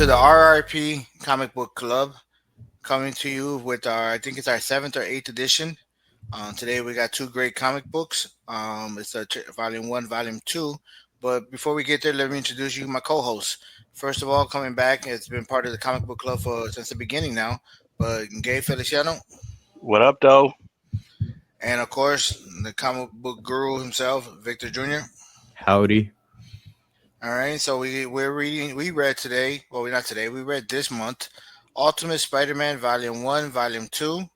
to the RRP Comic Book Club, coming to you with I think it's our seventh or eighth edition. Today we got two great comic books. It's volume one, volume two. But before we get there, let me introduce you my co-host. First of all, coming back, it's been part of the comic book club for since the beginning now. But Gay Feliciano, What up, though? and of course the comic book guru himself, Victor Jr. Howdy. All right, so we're reading. We read today. Well, we not today. We read this month, Ultimate Spider-Man Volume One, Volume Two.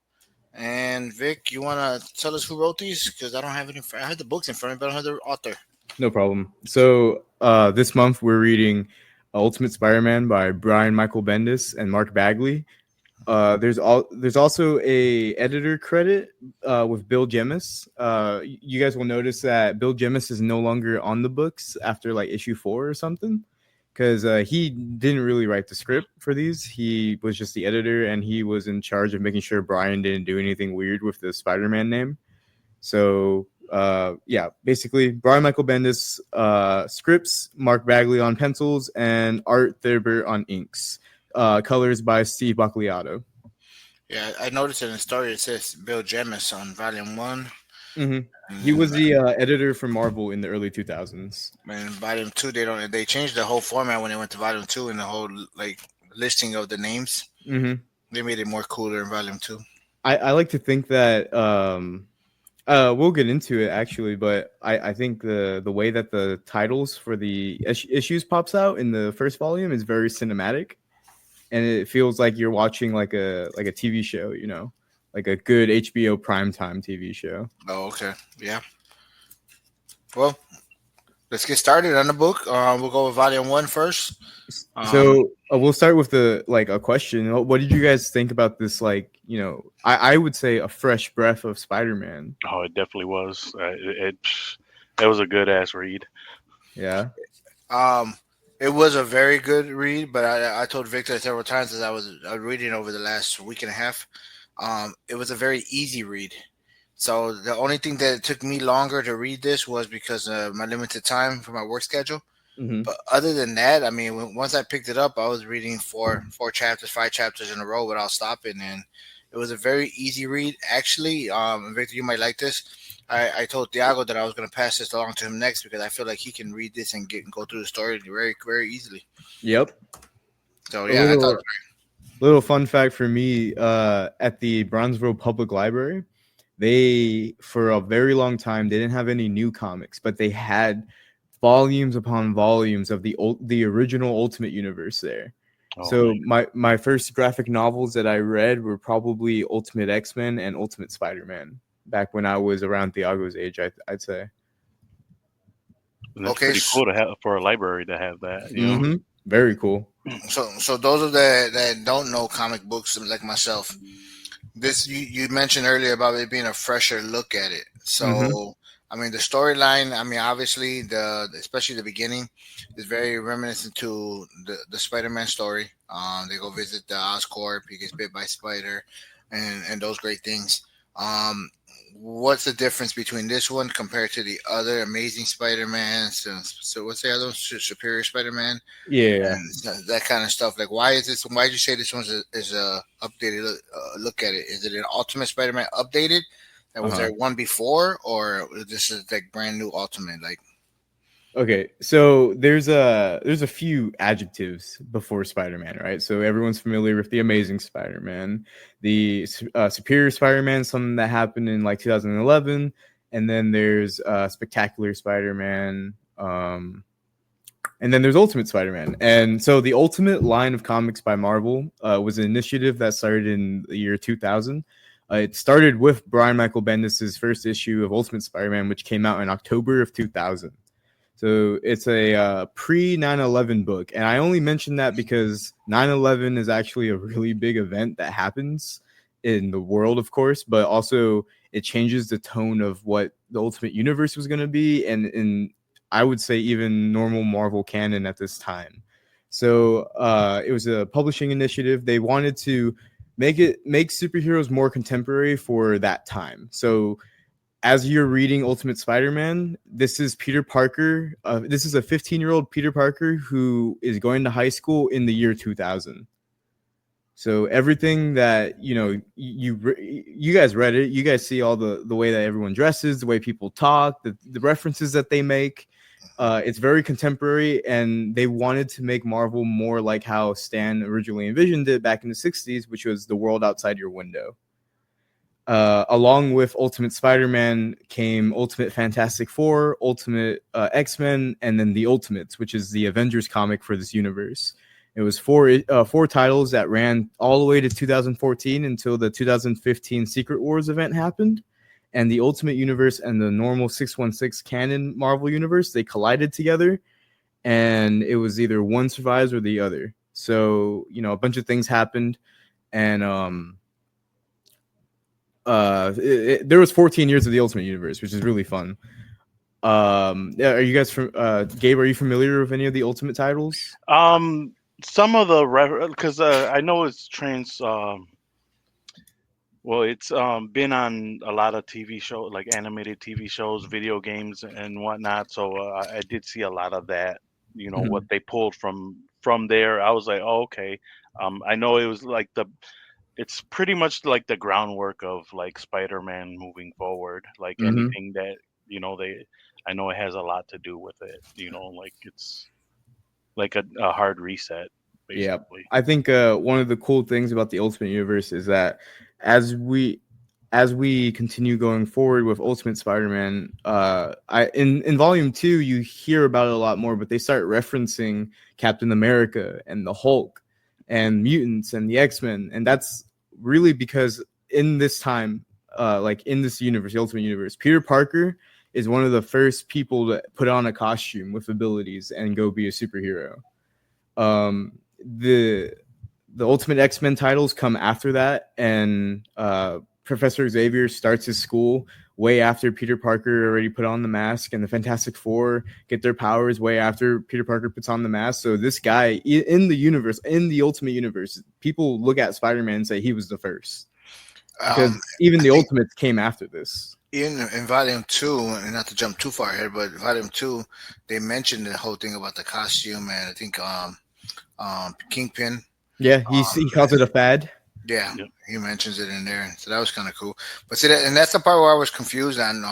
And Vic, you want to tell us who wrote these? Because I don't have it in front. I have the books in front of me, but I don't have the author. No problem. So this month we're reading Ultimate Spider-Man by Brian Michael Bendis and Mark Bagley. There's also a editor credit with Bill Jemas. You guys will notice that Bill Jemas is no longer on the books after like issue 4 or something, because he didn't really write the script for these. He was just the editor, and he was in charge of making sure Brian didn't do anything weird with the Spider-Man name. So basically Brian Michael Bendis scripts, Mark Bagley on pencils, and Art Thurber on inks. Colors by Steve Bacaliato. Yeah, I noticed in the story it says Bill Jemas on Volume 1. Mm-hmm. He was the editor for Marvel in the early 2000s. And Volume 2, they changed the whole format when they went to Volume 2 and the whole like listing of the names. Mm-hmm. They made it more cooler in Volume 2. I like to think that we'll get into it actually, but I think the way that the titles for the issues pops out in the first volume is very cinematic. And it feels like you're watching like a TV show, you know, like a good HBO primetime TV show. Oh, okay. Yeah. Well, let's get started on the book. We'll go with Volume 1 first. So we'll start with a question. What did you guys think about this? Like, you know, I would say a fresh breath of Spider-Man. Oh, it definitely was. It was a good ass read. Yeah. It was a very good read, but I told Victor several times as I was reading over the last week and a half. It was a very easy read. So the only thing that took me longer to read this was because of my limited time for my work schedule. Mm-hmm. But other than that, I mean, once I picked it up, I was reading four chapters, 5 chapters in a row without stopping, and it was a very easy read. Actually, Victor, you might like this. I told Thiago that I was going to pass this along to him next because I feel like he can read this and go through the story very, very easily. Yep. So, yeah, I thought it was great. Little fun fact for me, at the Bronzeville Public Library, they, for a very long time, they didn't have any new comics, but they had volumes upon volumes of the original Ultimate Universe there. Oh, so my first graphic novels that I read were probably Ultimate X-Men and Ultimate Spider-Man. Back when I was around Thiago's age, I'd say. And that's pretty cool to have for a library to have that. You know? Very cool. So those of that don't know comic books like myself, this you mentioned earlier about it being a fresher look at it. So I mean the storyline. I mean obviously especially the beginning is very reminiscent to the Spider-Man story. They go visit the Oscorp. He gets bit by a spider, and those great things. What's the difference between this one compared to the other Amazing Spider-Man? So what's the other Superior Spider-Man? Yeah, and that kind of stuff. Like, why did you say this one is a updated look at it? Is it an Ultimate Spider-Man updated? And was there one before, or this is like brand new Ultimate? Like, okay, so there's a few adjectives before Spider-Man, right? So everyone's familiar with the Amazing Spider-Man, the Superior Spider-Man, something that happened in like 2011, and then there's Spectacular Spider-Man, and then there's Ultimate Spider-Man. And so the Ultimate line of comics by Marvel was an initiative that started in the year 2000. It started with Brian Michael Bendis' first issue of Ultimate Spider-Man, which came out in October of 2000. So it's a pre 9/11 book. And I only mention that because 9/11 is actually a really big event that happens in the world, of course, but also it changes the tone of what the Ultimate Universe was going to be. And I would say even normal Marvel canon at this time. So it was a publishing initiative. They wanted to make superheroes more contemporary for that time. So as you're reading Ultimate Spider-Man, this is Peter Parker. This is a 15-year-old Peter Parker who is going to high school in the year 2000. So everything that you guys read it, you guys see all the way that everyone dresses, the way people talk, the references that they make. It's very contemporary, and they wanted to make Marvel more like how Stan originally envisioned it back in the 60s, which was the world outside your window. Along with Ultimate Spider-Man came Ultimate Fantastic Four, Ultimate X-Men, and then the Ultimates, which is the Avengers comic for this universe. It was four titles that ran all the way to 2014 until the 2015 Secret Wars event happened. And the Ultimate Universe and the normal 616 canon Marvel Universe, they collided together. And it was either one survives or the other. So, a bunch of things happened. And there was 14 years of the Ultimate Universe, which is really fun. Are you guys from Gabe? Are you familiar with any of the Ultimate titles? Some of the because I know it's it's been on a lot of TV shows, like animated TV shows, video games, and whatnot. So I did see a lot of that. What they pulled from there. I was like, oh, okay. I know it was like it's pretty much like the groundwork of like Spider-Man moving forward. Like anything that I know it has a lot to do with it. Like it's like a hard reset, basically. Yeah, I think one of the cool things about the Ultimate Universe is that as we continue going forward with Ultimate Spider-Man, in Volume 2 you hear about it a lot more, but they start referencing Captain America and the Hulk and mutants and the X-Men, and that's really because in this time, like in this universe, the Ultimate Universe, Peter Parker is one of the first people to put on a costume with abilities and go be a superhero. The Ultimate X-Men titles come after that, and Professor Xavier starts his school way after Peter Parker already put on the mask, and the Fantastic Four get their powers way after Peter Parker puts on the mask. So this guy in the universe, in the Ultimate Universe, people look at Spider-Man and say he was the first, because even the Ultimates came after this. In Volume 2, and not to jump too far ahead, but Volume 2, they mentioned the whole thing about the costume, and I think Kingpin. Yeah, he calls it a fad. Yeah, yep. He mentions it in there, so that was kind of cool. But see, and that's the part where I was confused on.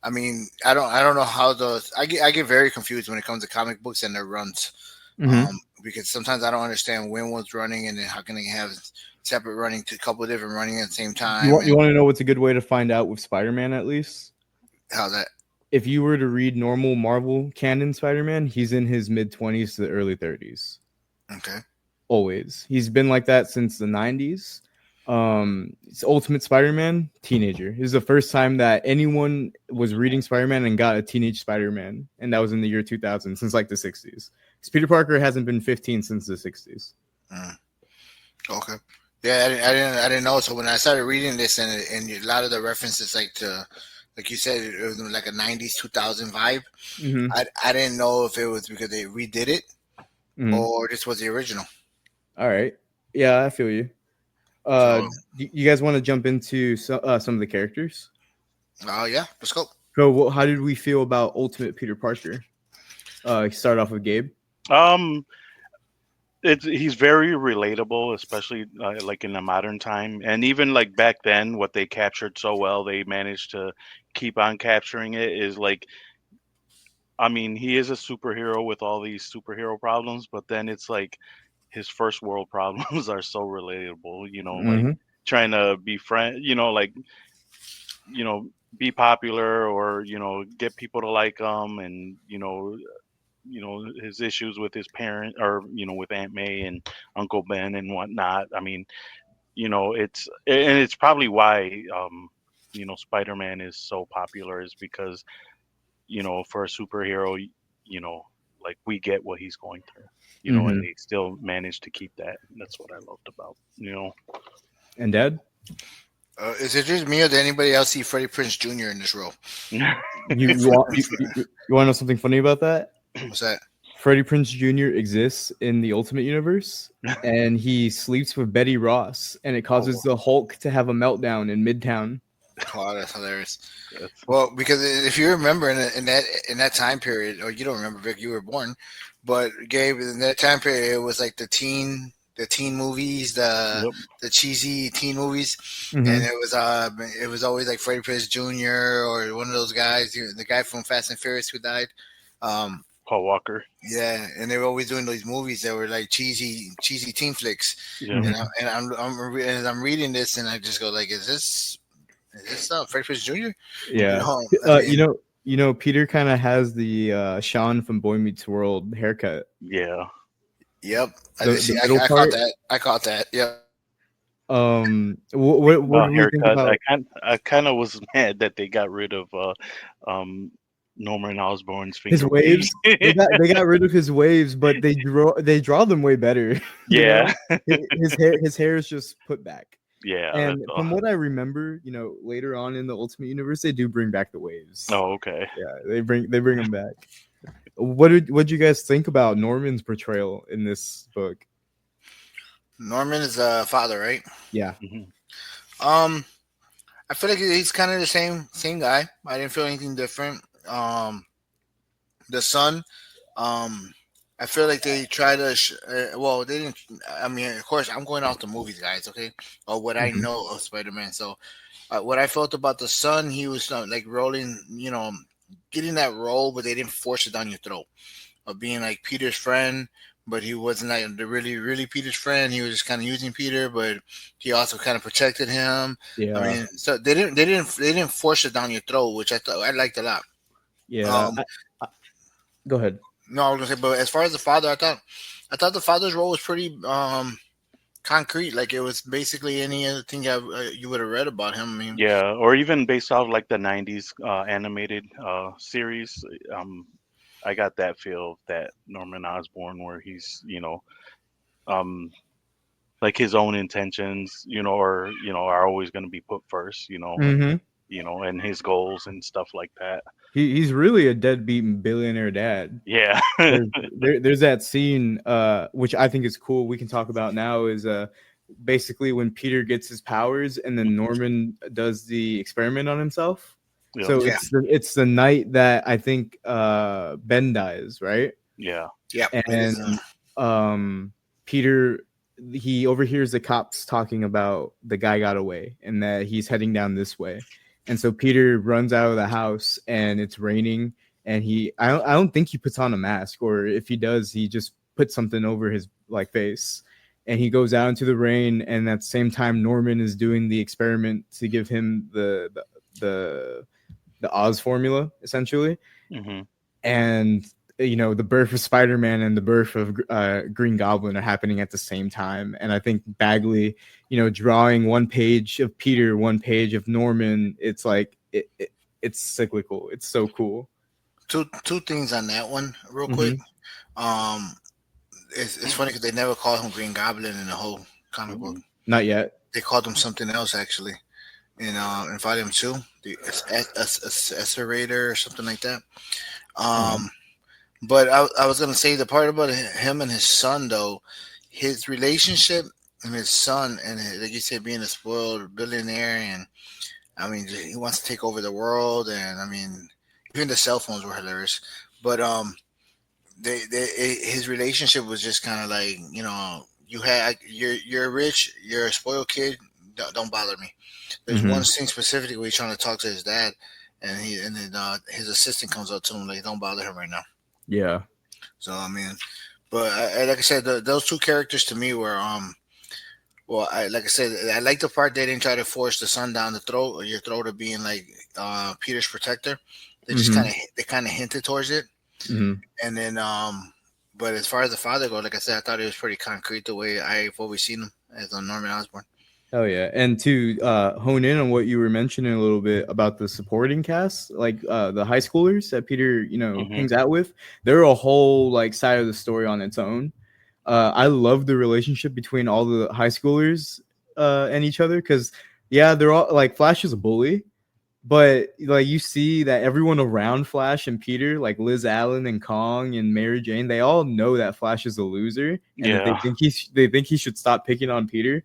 I mean, I don't know how I get very confused when it comes to comic books and their runs, because sometimes I don't understand when one's running, and then how can they have separate running to a couple of different running at the same time. You want to know what's a good way to find out with Spider-Man, at least? How's that? If you were to read normal Marvel canon Spider-Man, he's in his mid-20s to the early 30s. Okay. Always. He's been like that since the 90s. It's Ultimate Spider-Man, teenager. This is the first time that anyone was reading Spider-Man and got a teenage Spider-Man, and that was in the year 2000, since like the 60s. Because Peter Parker hasn't been 15 since the 60s. Okay. Yeah, I didn't know. So when I started reading this, and a lot of the references, like you said, it was like a 90s 2000 vibe. I didn't know if it was because they redid it or this was the original. All right. Yeah, I feel you. You guys want to jump into some of the characters? Yeah, let's go. So, how did we feel about Ultimate Peter Parker? Start off with Gabe. He's very relatable, especially like in the modern time, and even like back then, what they captured so well, they managed to keep on capturing it. Is like, I mean, he is a superhero with all these superhero problems, but then it's like his first world problems are so relatable. Like trying to be like be popular, or get people to like him, and his issues with his parent, or with Aunt May and Uncle Ben and whatnot. I mean, it's probably why Spider-Man is so popular, is because for a superhero, like we get what he's going through, and they still managed to keep that. That's what I loved about And Dad, is it just me, or did anybody else see Freddie Prinze Jr. in this role? You want to know something funny about that? What's that? Freddie Prinze Jr. exists in the Ultimate Universe, and he sleeps with Betty Ross, and it causes the Hulk to have a meltdown in Midtown. Oh, that's hilarious. That's, Well, because if you remember in that time period, or you don't remember, Vic, you were born, but Gabe, in that time period, it was like the teen movies, yep. the cheesy teen movies, and Hmm. it was always like Freddie Prinze Jr. or one of those guys, the guy from Fast and Furious who died. Um, Paul Walker. yeah, and they were always doing these movies that were like cheesy teen flicks. Yeah. And I'm reading this, and I just go like, is this Freddie Prinze Jr.? You Yeah. know, I mean, Peter kind of has the Sean from Boy Meets World haircut. Yeah. yep. I did see. The middle I caught part. that. I caught that. Yep. What About do we think haircut. about I kind of was mad that they got rid of um Norman Osborn's his finger wave. waves? They got rid of his waves, but they draw them way better. You Yeah. know, his hair is just put back. Yeah. And That's all. from what I remember, later on in the Ultimate Universe, they do bring back the waves. Oh, okay. Yeah, they bring them back. What did you guys think about Norman's portrayal in this book? Norman is a father, right? Yeah. Hmm. Um, I feel like he's kind of the same guy. I didn't feel anything different. The son, I feel like they try to. Well, they didn't. I mean, of course, I'm going off the movies, guys. Okay, or what I Mhm. know of Spider-Man. So, what I felt about the son, he was like rolling, getting that role, but they didn't force it down your throat of being like Peter's friend. But he wasn't like the really Peter's friend. He was just kind of using Peter, but he also kind of protected him. I Yeah. mean, so they didn't force it down your throat, which I thought I liked a lot. Yeah. Um, Go ahead. no, I was gonna say, but as far as the father, I thought the father's role was pretty concrete. Like it was basically any other thing you would have read about him. I mean, Yeah, or even based off like the '90s animated series. I got that feel of that Norman Osborn, where he's um, like his own intentions, are always going to be put first, Mm-hmm. and his goals and stuff like that. He's really a deadbeat billionaire dad. Yeah. There's that scene which I think is cool. We can talk about now is basically when Peter gets his powers and then Norman does the experiment on himself. Yep. So yeah, it's the night that I think Ben dies, right? Yeah. yeah, it is. And Peter, he overhears the cops talking about the guy got away and that he's heading down this way. And so Peter runs out of the house and it's raining and I don't think he puts on a mask, or if he does, he just puts something over his like face. And he goes out into the rain, and at the same time Norman is doing the experiment to give him the Oz formula essentially. Hmm. And the birth of Spider-Man and the birth of Green Goblin are happening at the same time. And I think Bagley, drawing one page of Peter, one page of Norman, it's like it's cyclical. It's so cool. Two things on that one, real quick. Mhm. Um, it's funny because they never called him Green Goblin in the whole comic book. Not yet. They called him something else actually in Volume 2, the Acerator or something like that. Um, but I was gonna say the part about him and his son though, his relationship and his son and like you said, being a spoiled billionaire, and I mean he wants to take over the world, and I mean even the cell phones were hilarious, but his relationship was just kind of like you're rich, you're a spoiled kid, don't bother me. There's Mhm. one scene specifically where he's trying to talk to his dad, and then his assistant comes up to him like, "Don't bother him right now." Yeah. So I mean, but like I said, those two characters to me were well, like I said, I like the part they didn't try to force the son down the throat or your throat of being like Peter's protector. They just Mhm. kind of hinted towards it, Mhm. and then but as far as the father goes, like I said, I thought it was pretty concrete the way I've always seen him as a Norman Osborn. Oh yeah, and to hone in on what you were mentioning a little bit about the supporting cast, like the high schoolers that Peter, Hmm. hangs out with, they're a whole like side of the story on its own. I love the relationship between all the high schoolers and each other because yeah, they're all like Flash is a bully, but like you see that everyone around Flash and Peter, like Liz Allen and Kong and Mary Jane, they all know that Flash is a loser and that Yeah. they think he should stop picking on Peter.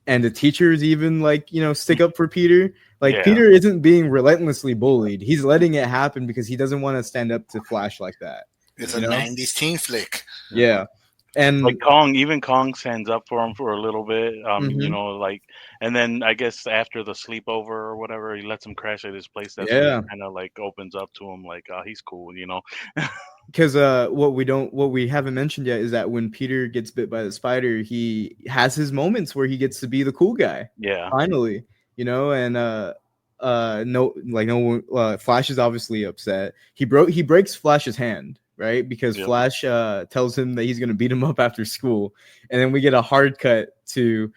and the teachers even like, you know, stick up for Peter. Like Yeah. Peter isn't being relentlessly bullied. He's letting it happen because he doesn't want to stand up to Flash like that. It's You a know? 90s teen flick. Yeah. And Like even Kong stands up for him for a little bit. You mhm, know, like, and then I guess after the sleepover or whatever, he lets him crash at his place. That's when he yeah. kind of like opens up to him, like, oh, he's cool, you know. Because what we haven't mentioned yet is that when Peter gets bit by the spider, he has his moments where he gets to be the cool guy. Yeah. Finally, you know, and no, like no one, Flash is obviously upset. He breaks Flash's hand, right? Because Yep. Flash tells him that he's gonna beat him up after school, and then we get a hard cut to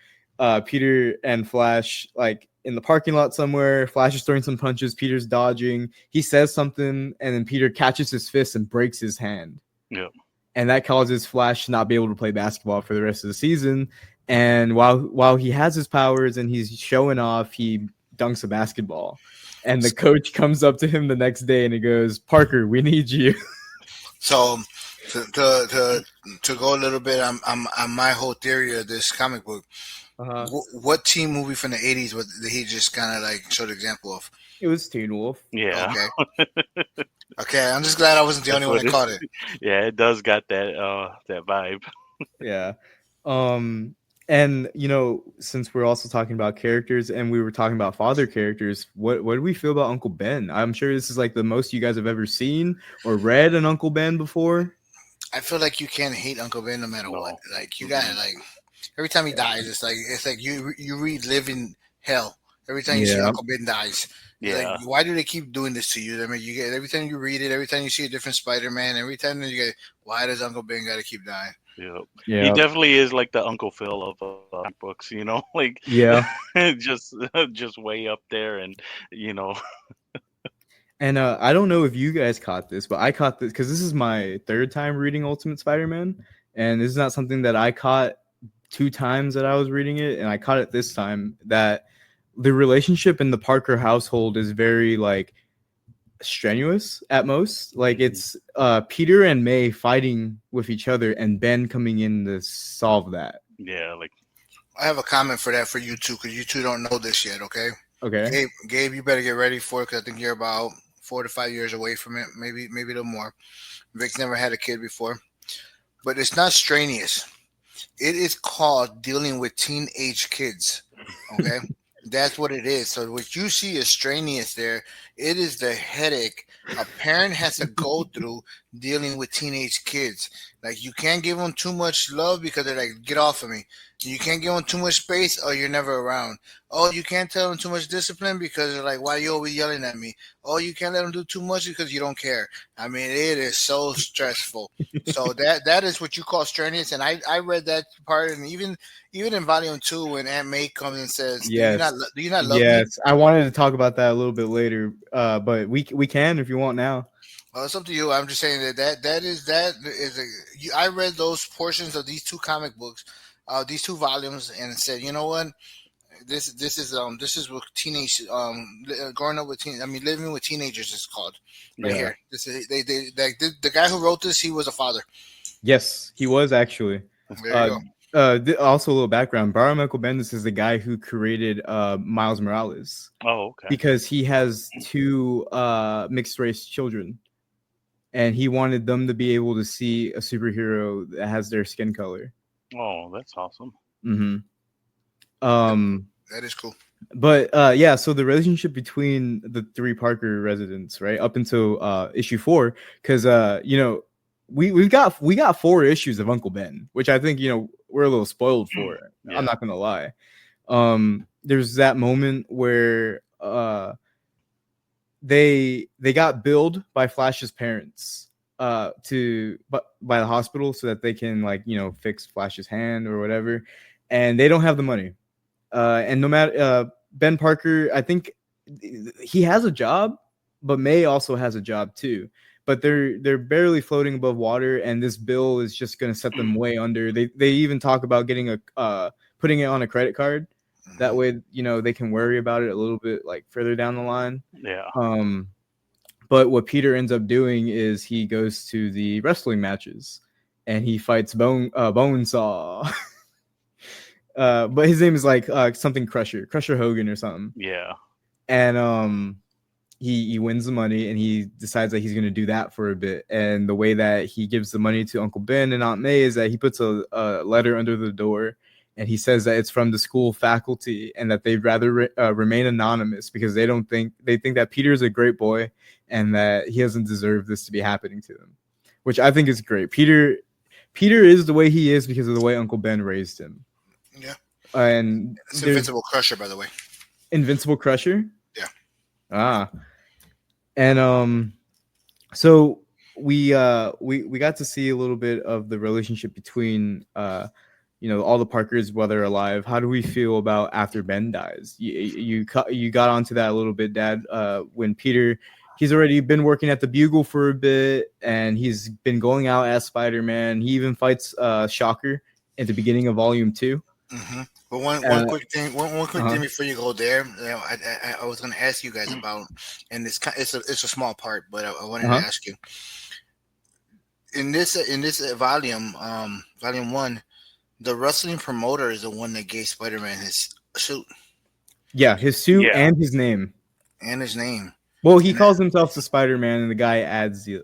Peter and Flash like in the parking lot somewhere. Flash is throwing some punches. Peter's dodging. He says something, and then Peter catches his fist and breaks his hand. Yep. And that causes Flash to not be able to play basketball for the rest of the season. And while he has his powers and he's showing off, he dunks a basketball. And the coach comes up to him the next day and he goes, "Parker, we need you." So to go a little bit on my whole theory of this comic book, what teen movie from the 80s did he just kind of like showed example of? It was Teen Wolf. Yeah. Okay, I'm just glad I wasn't the only one that caught it. Yeah, it does got that vibe. Yeah. And you know, since we're also talking about characters and we were talking about father characters, what do we feel about Uncle Ben? I'm sure this is like the most you guys have ever seen or read an Uncle Ben before. I feel like you can't hate Uncle Ben no matter what. Like you gotta like every time he dies, it's like you relive hell every time you see Uncle Ben dies. Yeah. Like, why do they keep doing this to you? I mean, you get every time you read it, every time you see a different Spider-Man, every time you get, why does Uncle Ben got to keep dying? Yep. Yeah. He definitely is like the Uncle Phil of books, you know, like Yeah. just way up there, and you know. And I don't know if you guys caught this, but I caught this because this is my third time reading Ultimate Spider-Man, and this is not something that I caught 2 times that I was reading it, and I caught it this time that the relationship in the Parker household is very like strenuous at most. Like it's Peter and May fighting with each other and Ben coming in to solve that. Yeah, like I have a comment for that for you two because you two don't know this yet. Okay. Gabe, you better get ready for it because I think you're about 4 to 5 years away from it, maybe a little more. Vic's never had a kid before, but it's not strenuous. It is called dealing with teenage kids. Okay. That's what it is. So what you see is strenuous there. It is the headache a parent has to go through dealing with teenage kids. Like you can't give them too much love because they're like, get off of me. You can't give them too much space or you're never around. Oh, you can't tell them too much discipline because they're like, why are you always yelling at me? Oh, you can't let them do too much because you don't care. I mean, it is so stressful. So that is what you call strenuous. And I read that part, and even in volume 2 when Aunt May comes and says, Yes. do you not love me? Yes, I wanted to talk about that a little bit later, but we can if you want now. Well, it's up to you. I'm just saying I read those portions of these 2 comic books, these 2 volumes, and said, you know what, this is what teenage growing up with living with teenagers is called right here. This is the guy who wrote this. He was a father. Yes, he was actually. There you go. Also, a little background. Brian Michael Bendis is the guy who created Miles Morales. Oh, okay. Because he has 2 mixed race children, and he wanted them to be able to see a superhero that has their skin color. Oh, that's awesome. Mm-hmm. That is cool. But yeah, so the relationship between the 3 Parker residents, right, up until issue 4, because you know, we got 4 issues of Uncle Ben, which I think, you know, we're a little spoiled for. Yeah. I'm not gonna lie. There's that moment where they got billed by Flash's parents by the hospital so that they can, like, you know, fix Flash's hand or whatever, and they don't have the money. And no matter Ben Parker, I think he has a job, but May also has a job too. But they're barely floating above water, and this bill is just going to set them way under. They even talk about getting putting it on a credit card. That way, you know, they can worry about it a little bit like further down the line. Yeah. But what Peter ends up doing is he goes to the wrestling matches and he fights Bonesaw. But his name is like something Crusher Hogan or something. Yeah. And he wins the money and he decides that he's going to do that for a bit. And the way that he gives the money to Uncle Ben and Aunt May is that he puts a letter under the door, and he says that it's from the school faculty and that they'd rather remain anonymous because they think that Peter is a great boy and that he doesn't deserve this to be happening to him, which I think is great. Peter is the way he is because of the way Uncle Ben raised him. Yeah. And it's Invincible Crusher, by the way. Invincible Crusher? Yeah. And so we got to see a little bit of the relationship between all the Parkers while they're alive. How do we feel about after Ben dies? You got onto that a little bit, Dad. When Peter, he's already been working at the Bugle for a bit, and he's been going out as Spider-Man. He even fights Shocker at the beginning of Volume 2. Mm-hmm. But one quick thing before you go there, I was going to ask you guys about, and it's a small part, but I wanted to ask you in this volume, Volume 1, the wrestling promoter is the one that gave Spider-Man his suit. Yeah, his suit and his name. Well, he calls himself the Spider-Man, and the guy adds the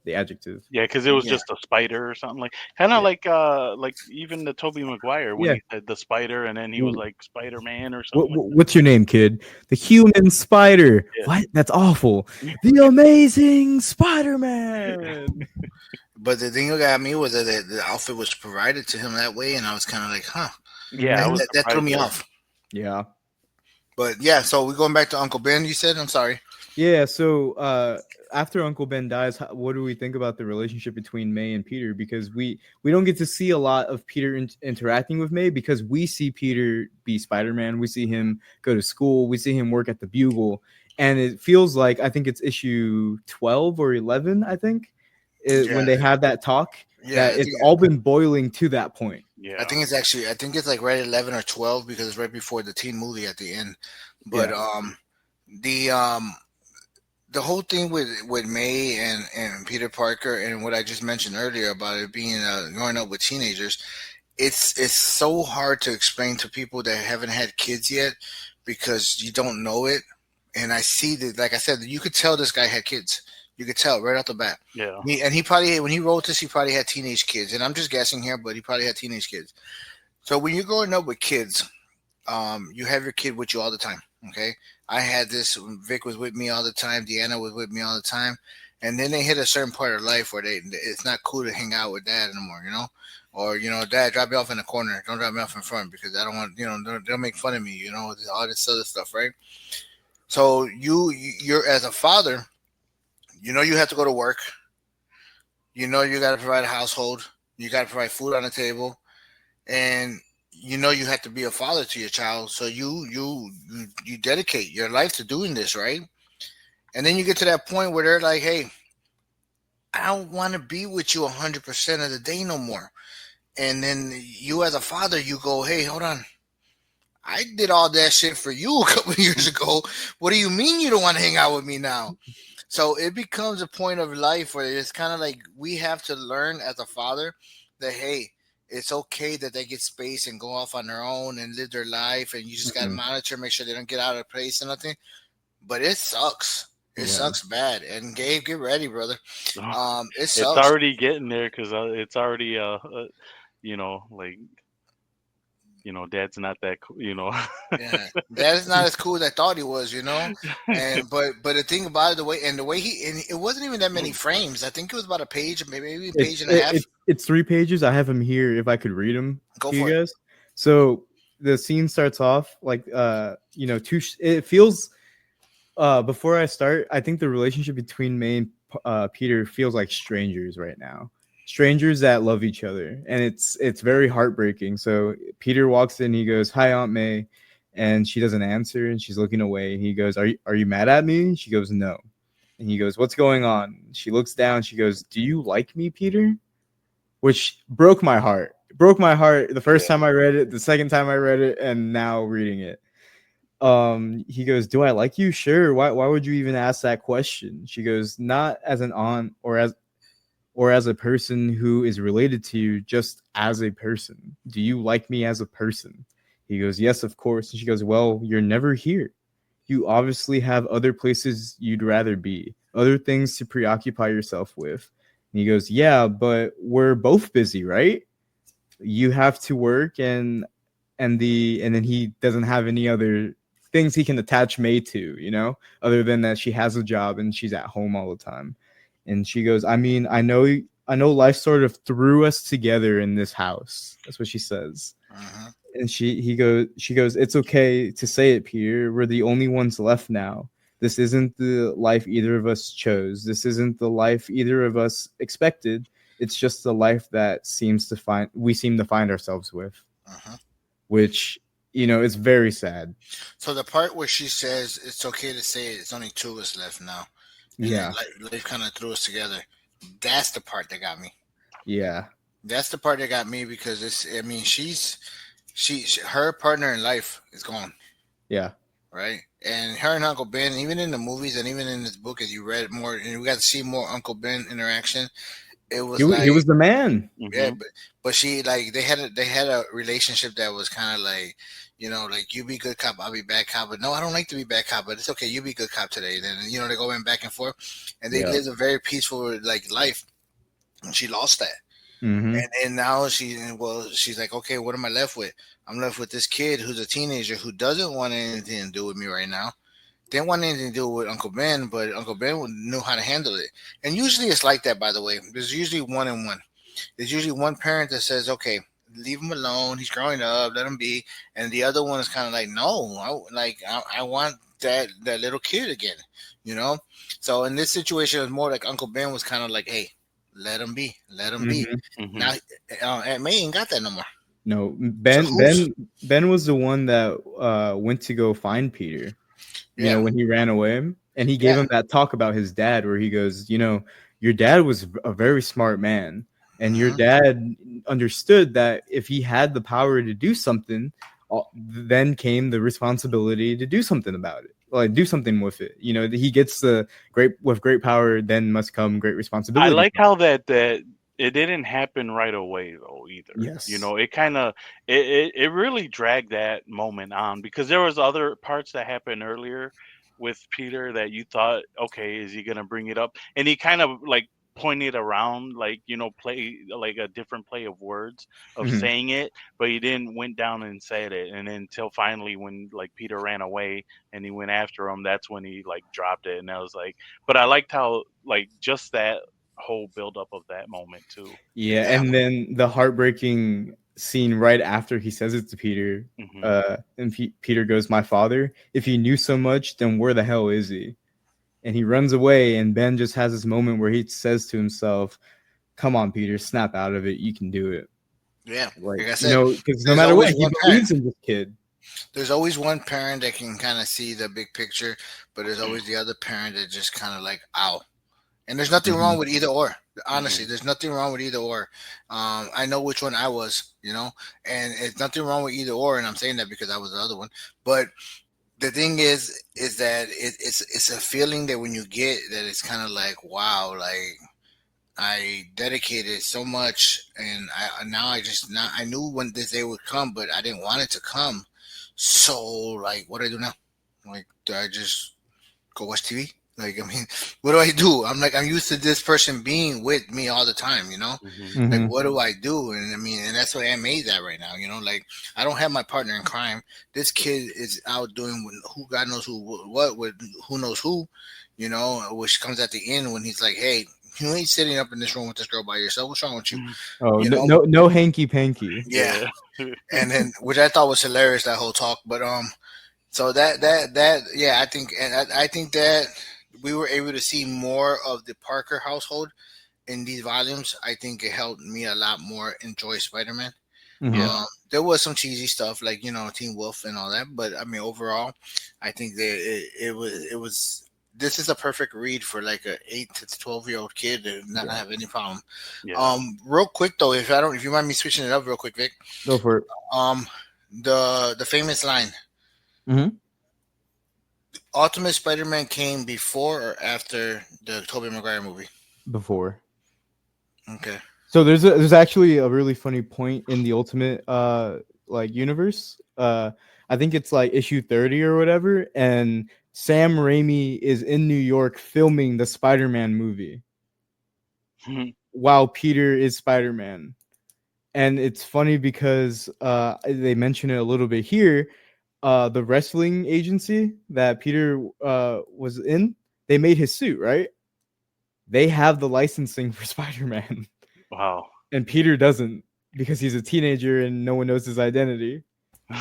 adjective. Yeah, because it was just a spider or something like like even the Tobey Maguire when he said the spider, and then he was like Spider-Man or something. What's your name, kid? The Human Spider. Yeah. What? That's awful. The Amazing Spider-Man. But the thing that got me was that the outfit was provided to him that way, and I was kind of like, huh. Yeah, that threw me off. Yeah. But yeah, so we're going back to Uncle Ben, you said? I'm sorry. Yeah, so after Uncle Ben dies, what do we think about the relationship between May and Peter? Because we don't get to see a lot of Peter interacting with May because we see Peter be Spider-Man. We see him go to school. We see him work at the Bugle. And it feels like, I think it's issue 12 or 11, I think, when they have that talk. Yeah, it's all been boiling to that point. Yeah, I think it's like right at 11 or 12 because it's right before the teen movie at the end. But the whole thing with May and Peter Parker and what I just mentioned earlier about it being growing up with teenagers, it's so hard to explain to people that haven't had kids yet because you don't know it. And I see that, like I said, you could tell this guy had kids. You could tell right off the bat. Yeah. He probably, when he wrote this, he probably had teenage kids. And I'm just guessing here, but he probably had teenage kids. So when you're growing up with kids, you have your kid with you all the time. Okay. I had this. Vic was with me all the time. Deanna was with me all the time. And then they hit a certain part of life where it's not cool to hang out with dad anymore, or, dad, drop me off in the corner. Don't drop me off in front because I don't want, they'll make fun of me, all this other stuff. Right. So you're as a father, you have to go to work. You got to provide a household. You got to provide food on the table. And, you have to be a father to your child. So you dedicate your life to doing this, right? And then you get to that point where they're like, hey, I don't want to be with you 100% of the day no more. And then you as a father, you go, hey, hold on. I did all that shit for you a couple of years ago. What do you mean you don't want to hang out with me now? So it becomes a point of life where it's kind of like we have to learn as a father that, hey, it's okay that they get space and go off on their own and live their life. And you just got to monitor, make sure they don't get out of place and nothing. But it sucks. It sucks bad. And Gabe, get ready, brother. It sucks. It's already getting there because it's already, Dad's not that cool, Yeah, Dad's not as cool as I thought he was, And but the thing about it, the way it wasn't even that many frames. I think it was about a page, maybe a page and a half. It's 3 pages. I have them here. If I could read them, go to for you guys. So the scene starts off like it feels. Before I start, I think the relationship between May and Peter feels like strangers right now. Strangers that love each other, and it's very heartbreaking. So Peter walks in, he goes, "Hi, Aunt May," and she doesn't answer, and she's looking away. He goes, "Are you mad at me?" She goes, "No," and he goes, "What's going on?" She looks down. She goes, "Do you like me, Peter?" Which broke my heart. Broke my heart the first time I read it, the second time I read it, and now reading it. He goes, "Do I like you?" "Sure. Why would you even ask that question?" She goes, "Not as an aunt or or as a person who is related to you just as a person? Do you like me as a person? He goes, yes, of course. And she goes, well, you're never here. You obviously have other places you'd rather be, other things to preoccupy yourself with. And he goes, yeah, but we're both busy, right? You have to work, and then he doesn't have any other things he can attach May to, other than that she has a job and she's at home all the time. And she goes, I mean, I know life sort of threw us together in this house. That's what she says. Uh-huh. And she goes, it's okay to say it, Peter. We're the only ones left now. This isn't the life either of us chose. This isn't the life either of us expected. It's just the life that we seem to find ourselves with, Uh-huh. which, is very sad. So the part where she says it's okay to say it, it's only two of us left now, and then Yeah. life kind of threw us together. That's the part that got me. Yeah. That's the part that got me because it's. I mean, her partner in life is gone, Yeah. right? And her and Uncle Ben, even in the movies and even in this book, as you read more, and we got to see more Uncle Ben interaction. It was He was the man. yeah, Mhm. but she like they had a relationship that was kind of like, like you be good cop, I'll be bad cop. But no, I don't like to be bad cop, but it's okay, you be good cop today. Then they go in back and forth, and they Yeah. lived a very peaceful like life. And she lost that, Mm-hmm. and now she's like, okay, what am I left with? I'm left with this kid who's a teenager who doesn't want anything to do with me right now. Didn't want anything to do with Uncle Ben, but Uncle Ben knew how to handle it. And usually it's like that, by the way. There's usually one and one. There's usually one parent that says, okay, leave him alone. He's growing up. Let him be. And the other one is kind of like, no, I want that little kid again, you know? So in this situation, it was more like Uncle Ben was kind of like, hey, let him be. Let him be. Mhm. Now, Aunt May ain't got that no more. No, So who's, Ben was the one that went to go find Peter. yeah, When he ran away, and he gave yeah. him that talk about his dad, where he goes, your dad was a very smart man, and your Hmm. dad understood that if he had the power to do something, then came the responsibility to do something about it, like do something with it. He gets the great power, then must come great I responsibility. like how that it didn't happen right away though either. Yes. It kind of it really dragged that moment on because there was other parts that happened earlier with Peter that you thought, okay, is he gonna bring it up? And he kind of like pointed around, like play like a different play of words of Mhm. saying it, but he didn't went down and said it. And then until finally, when like Peter ran away and he went after him, that's when he like dropped it. And I was like, but I liked how like just that whole buildup of that moment too. Yeah, Yeah. and then the heartbreaking scene right after he says it to Peter, Hmm. and Peter goes, "My father. If he knew so much, then where the hell is he?" And he runs away, and Ben just has this moment where he says to himself, "Come on, Peter, snap out of it. You can do it." Yeah. Like, Like I said, because no there's matter what, always he one parent. believes in this kid. There's always one parent that can kind of see the big picture, but there's always the other parent that just kind of like, ow. And there's nothing Mhm. wrong with either or. Honestly, Hmm. there's nothing wrong with either or. I know which one I was, and it's nothing wrong with either or. And I'm saying that because I was the other one. But the thing is that it's a feeling that when you get that, it's kind of like, wow, like I dedicated so much, and I now I just not I knew when this day would come, but I didn't want it to come. So like, what do I do now? Like, do I just go watch TV? Like, I mean, what do I do? I'm used to this person being with me all the time, Hmm. Like, Mhm. what do I do? And I mean, and that's what Aunt May's at right now, Like, I don't have my partner in crime. This kid is out doing who God knows who what with who knows who, which comes at the end when he's like, hey, you ain't sitting up in this room with this girl by yourself. What's wrong with you? Oh, You no, know? no hanky panky. Yeah. Yeah. And then, which I thought was hilarious, that whole talk. But so yeah, I think that we were able to see more of the Parker household in these volumes. I think it helped me a lot more enjoy Spider-Man. Mhm. Yeah. There was some cheesy stuff like Teen Wolf and all that, but I mean overall, I think that it was. This is a perfect read for like a 8 to 12-year-old kid to not Yeah. have any problem. Yeah. Real quick though, if you mind me switching it up real quick, Vic. Go for it. Um, the famous line, Mhm. Ultimate Spider-Man came before or after the Tobey Maguire movie? Before. Okay. So there's actually a really funny point in the Ultimate like universe. I think it's like issue 30 or whatever, and Sam Raimi is in New York filming the Spider-Man movie while Peter is Spider-Man. And it's funny because they mention it a little bit here. The wrestling agency that Peter was in, they made his suit, right? They have the licensing for Spider-Man. Wow. And Peter doesn't because he's a teenager and no one knows his identity.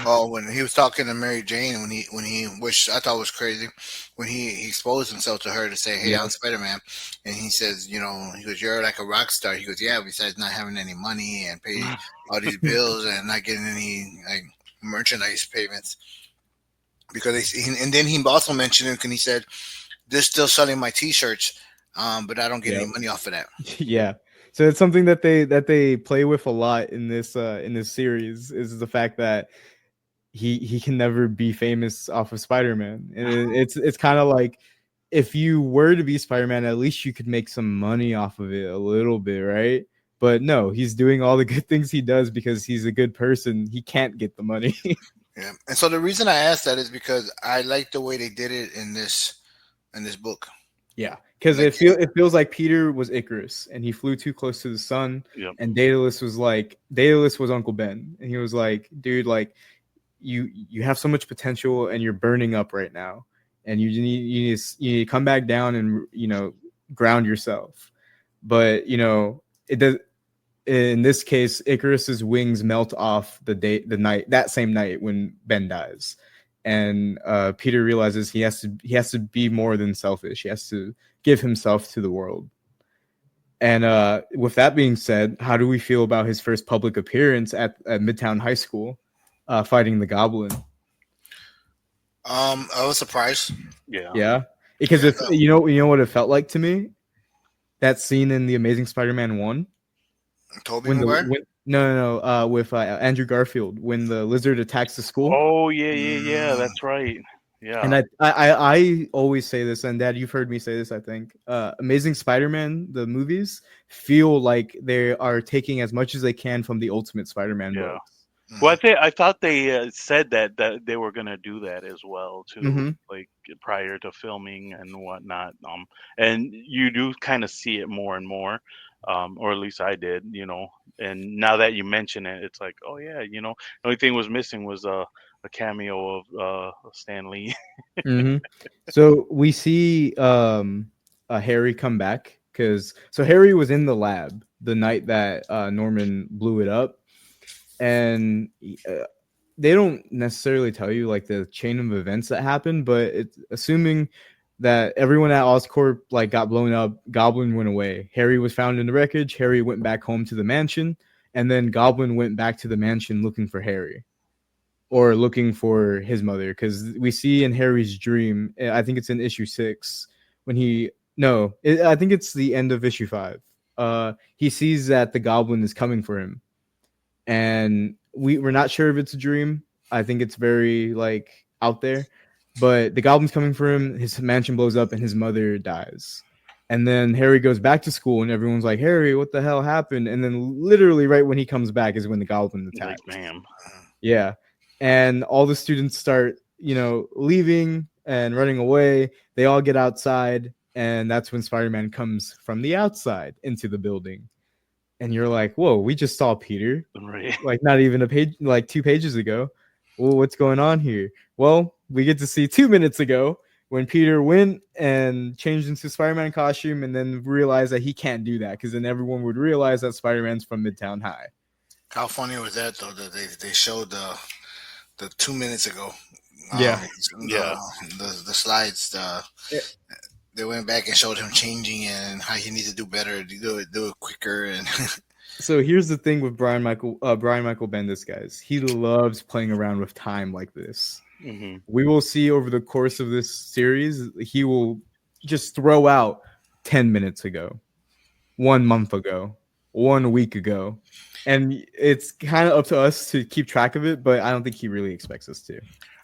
Oh, when he was talking to Mary Jane, when he which I thought was crazy, when he exposed himself to her to say, "Hey, Yeah. I'm Spider Man," and he says, he goes, "You're like a rock star." He goes, "Yeah." Besides not having any money and pay all these bills and not getting any like merchandise payments, because and then he also mentioned it, and he said, "They're still selling my T-shirts, but I don't get any Yeah. money off of that." Yeah. So it's something that they play with a lot in this series is the fact that he can never be famous off of Spider-Man. And it's kind of like if you were to be Spider-Man, at least you could make some money off of it a little bit, right? But no, he's doing all the good things he does because he's a good person. He can't get the money. Yeah, and so the reason I asked that is because I like the way they did it in this book. Yeah, because Like, it feels like Peter was Icarus and he flew too close to the sun, Yep. and Daedalus was Uncle Ben, and he was like, dude, like you have so much potential and you're burning up right now, and you need to come back down and ground yourself. But it does. In this case, Icarus's wings melt off that same night when Ben dies, and Peter realizes he has to be more than selfish. He has to give himself to the world. And with that being said, how do we feel about his first public appearance at Midtown High School, fighting the Goblin? I was surprised. Yeah. Yeah, because Yeah, if you know what it felt like to me, that scene in the Amazing Spider-Man 1 Toby when the Maguire. when no with Andrew Garfield when the lizard attacks the school. Oh yeah, yeah, yeah. Mm, That's right. And Yeah. I always say this, and Dad, you've heard me say this, I think. Amazing Spider-Man, the movies, feel like they are taking as much as they can from the Ultimate Spider-Man Yeah. books. Well, mhm. I thought they said that they were gonna do that as well too, Mm-hmm. like prior to filming and whatnot. And you do kind of see it more and more, or at least I did, And now that you mention it, it's like, oh yeah, the only thing was missing was a cameo of Stan Lee. Mm-hmm. So we see Harry come back because Harry was in the lab the night that Norman blew it up, and they don't necessarily tell you like the chain of events that happened, but it's assuming that everyone at Oscorp like got blown up. Goblin went away. Harry was found in the wreckage. Harry went back home to the mansion, and then Goblin went back to the mansion looking for Harry or looking for his mother because we see in Harry's dream. I think it's in issue 6 when I think it's the end of issue 5. He sees that the Goblin is coming for him, and we're not sure if it's a dream. I think it's very like out there, but the Goblin's coming for him. His mansion blows up and his mother dies. And then Harry goes back to school and everyone's like, Harry, what the hell happened? And then literally right when he comes back is when the Goblin Like, attacks. bam. Yeah. And all the students start, leaving and running away. They all get outside, and that's when Spider-Man comes from the outside into the building. And you're like, whoa, we just saw Peter Right. like not even a page, like 2 pages ago. Well, what's going on here? Well, we get to see 2 minutes ago when Peter went and changed into Spider-Man costume and then realized that he can't do that because then everyone would realize that Spider-Man's from Midtown High. How funny was that though that they showed the 2 minutes ago. Yeah. Yeah. The slides. They went back and showed him changing and how he needs to do better, do it quicker, and So here's the thing with Brian Michael Bendis, guys. He loves playing around with time like this. Hmm. We will see over the course of this series, he will just throw out 10 minutes ago, 1 month ago, 1 week ago. And it's kind of up to us to keep track of it, but I don't think he really expects us to.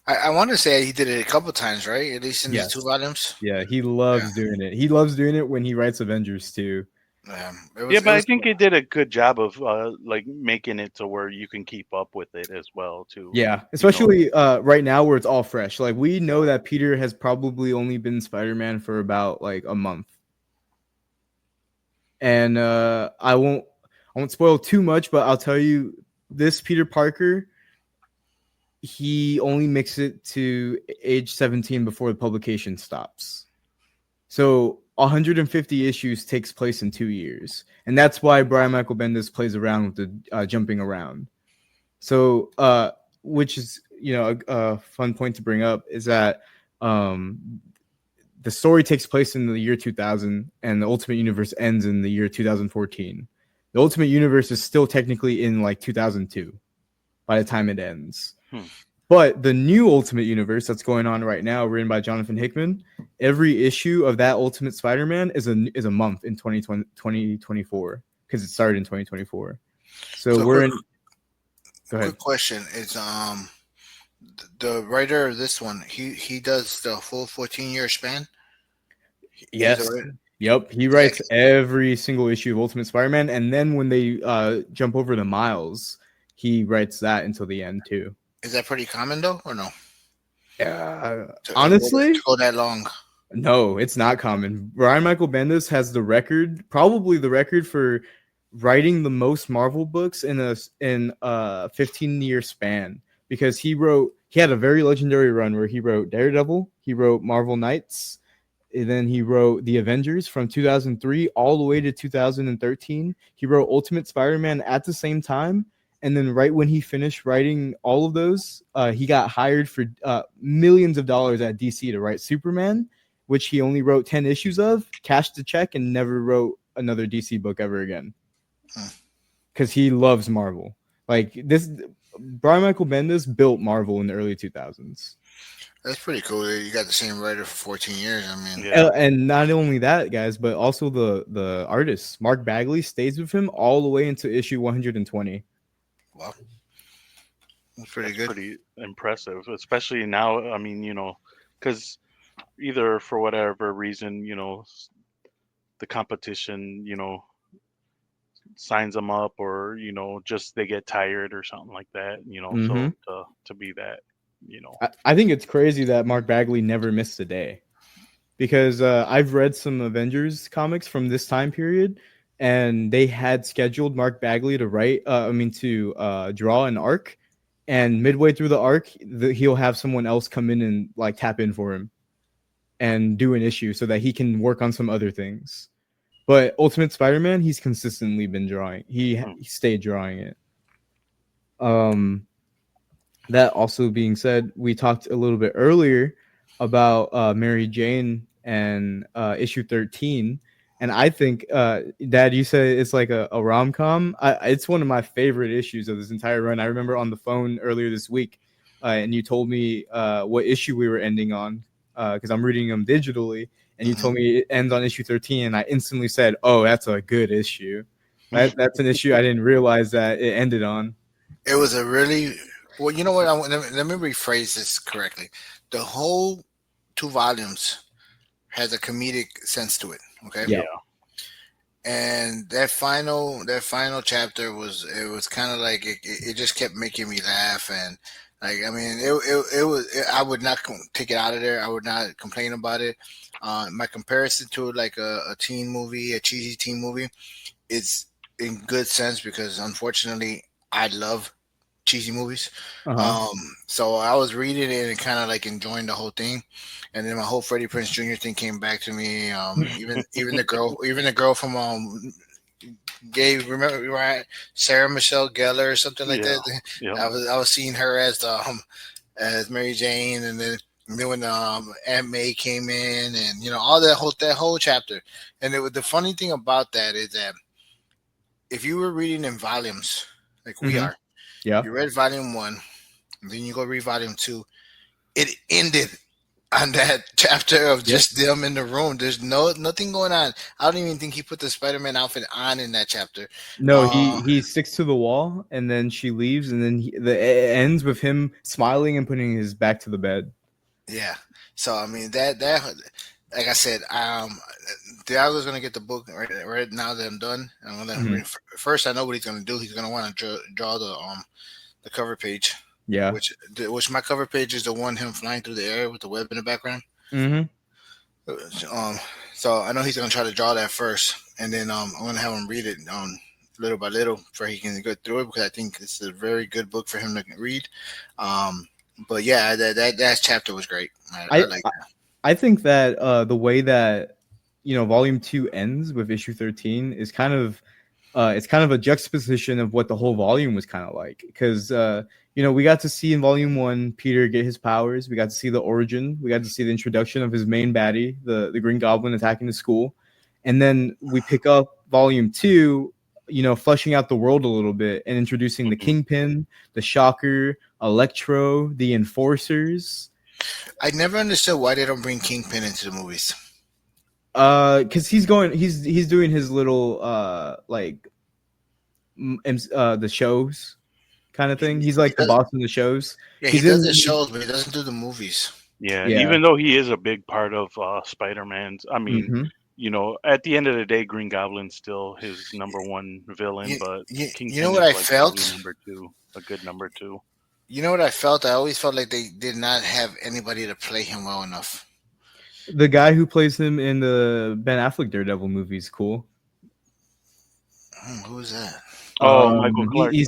I want to say he did it a couple times, right? At least in Yes. these 2 volumes. Yeah, he loves doing it. He loves doing it when he writes Avengers too. Yeah, it but I was think it did a good job of like making it to where you can keep up with it as well too. Yeah, You know, especially right now where it's all fresh. Like we know yeah. that Peter has probably only been Spider-Man for about like a month. And I won't spoil too much, but I'll tell you this Peter Parker, he only makes it to age 17 before the publication stops. So 150 issues takes place in 2 years, and that's why Brian Michael Bendis plays around with the jumping around. So, which is a fun point to bring up is that um, the story takes place in the year 2000, and the Ultimate Universe ends in the year 2014. The Ultimate Universe is still technically in like 2002 by the time it ends. But the new Ultimate Universe that's going on right now, written by Jonathan Hickman, every issue of that Ultimate Spider-Man is a month in 2024 because it started in 2024. So so. we're in. Go ahead. Quick question is the writer of this one, he does the full 14-year span. He's a Yes. writer. Yep. He writes every single issue of Ultimate Spider-Man, and then when they jump over to Miles, he writes that until the end too. Is that pretty common though, or no? Honestly, To go that long. no, it's not common. Brian Michael Bendis has the record, probably the record for writing the most Marvel books in a 15-year span because he had a very legendary run where he wrote Daredevil, he wrote Marvel Knights, and then he wrote The Avengers from 2003 all the way to 2013. He wrote Ultimate Spider-Man at the same time. And then right when he finished writing all of those, he got hired for millions of dollars at DC to write Superman, which he only wrote 10 issues of, cashed the check, and never wrote another DC book ever again. Because he loves Marvel. Like this, Brian Michael Bendis built Marvel in the early 2000s. That's pretty cool. You got the same writer for 14 years. I mean, and not only that, guys, but also the artist Mark Bagley stays with him all the way into issue 120. Wow, that's pretty good. Pretty impressive, especially now. I mean, because either for whatever reason, the competition, signs them up, or just they get tired or something like that. So to be that, I think it's crazy that Mark Bagley never missed a day, because I've read some Avengers comics from this time period, and they had scheduled Mark Bagley to draw an arc, and midway through the arc, he'll have someone else come in and like tap in for him and do an issue so that he can work on some other things. But Ultimate Spider-Man, he's consistently been drawing. He stayed drawing it. That also being said, we talked a little bit earlier about Mary Jane and issue 13. And I think, Dad, you said it's like a rom-com. It's one of my favorite issues of this entire run. I remember on the phone earlier this week, and you told me what issue we were ending on, because I'm reading them digitally. And you told me it ends on issue 13, and I instantly said, oh, that's a good issue. That's an issue I didn't realize that it ended on. It was a really well. You know what? Let me rephrase this correctly. The whole 2 volumes has a comedic sense to it. Okay. Yeah. And that final chapter was kind of like it just kept making me laugh, and like I mean it was I would not take it out of there. I would not complain about it. My comparison to like a teen movie, a cheesy teen movie, it's in good sense because unfortunately I love cheesy movies. So I was reading it and kind of like enjoying the whole thing, and then my whole Freddie Prinze Jr. thing came back to me. Even the girl from remember right, Sarah Michelle Gellar or something like that. Yeah. I was seeing her as Mary Jane, and then when Aunt May came in, and all that whole chapter. And the funny thing about that is that if you were reading in volumes like we are, you read volume 1, and then you go read volume 2, it ended on that chapter of just them in the room. There's nothing going on. I don't even think he put the Spider-Man outfit on in that chapter. No, he sticks to the wall, and then she leaves, and then it ends with him smiling and putting his back to the bed. Yeah. So I mean like I said, Diago's gonna get the book right now that I'm done. I'm gonna let him Mhm. read. First, I know what he's gonna do. He's gonna want to draw the cover page, Yeah. which my cover page is the one him flying through the air with the web in the background. Hmm. Um, so I know he's gonna try to draw that first, and then I'm gonna have him read it little by little before he can go through it because I think it's a very good book for him to read. Um, but yeah, that chapter was great. I I like I think that the way that Volume 2 ends with issue 13 is kind of it's kind of a juxtaposition of what the whole volume was kind of like because we got to see in Volume 1 Peter get his powers. We got to see the origin. We got to see the introduction of his main baddie, the Green Goblin attacking the school, and then we pick up Volume 2. Fleshing out the world a little bit and introducing the Mhm. Kingpin, the Shocker, Electro, the Enforcers. I never understood why they don't bring Kingpin into the movies. Because he's doing his little the shows kind of thing. He's He like the does, boss in the shows. yeah, he He's does the in. shows, but he doesn't do the movies. Yeah, Yeah. even though he is a big part of Spider-Man's, I mean, Hmm. at the end of the day, Green Goblin's still his number one villain, You, but you know Kingpin what is I like probably felt? number two, a good number two. You know what I felt? I always felt like they did not have anybody to play him well enough. The guy who plays him in the Ben Affleck Daredevil movie is cool. Who is that? Oh, Michael Clark, He's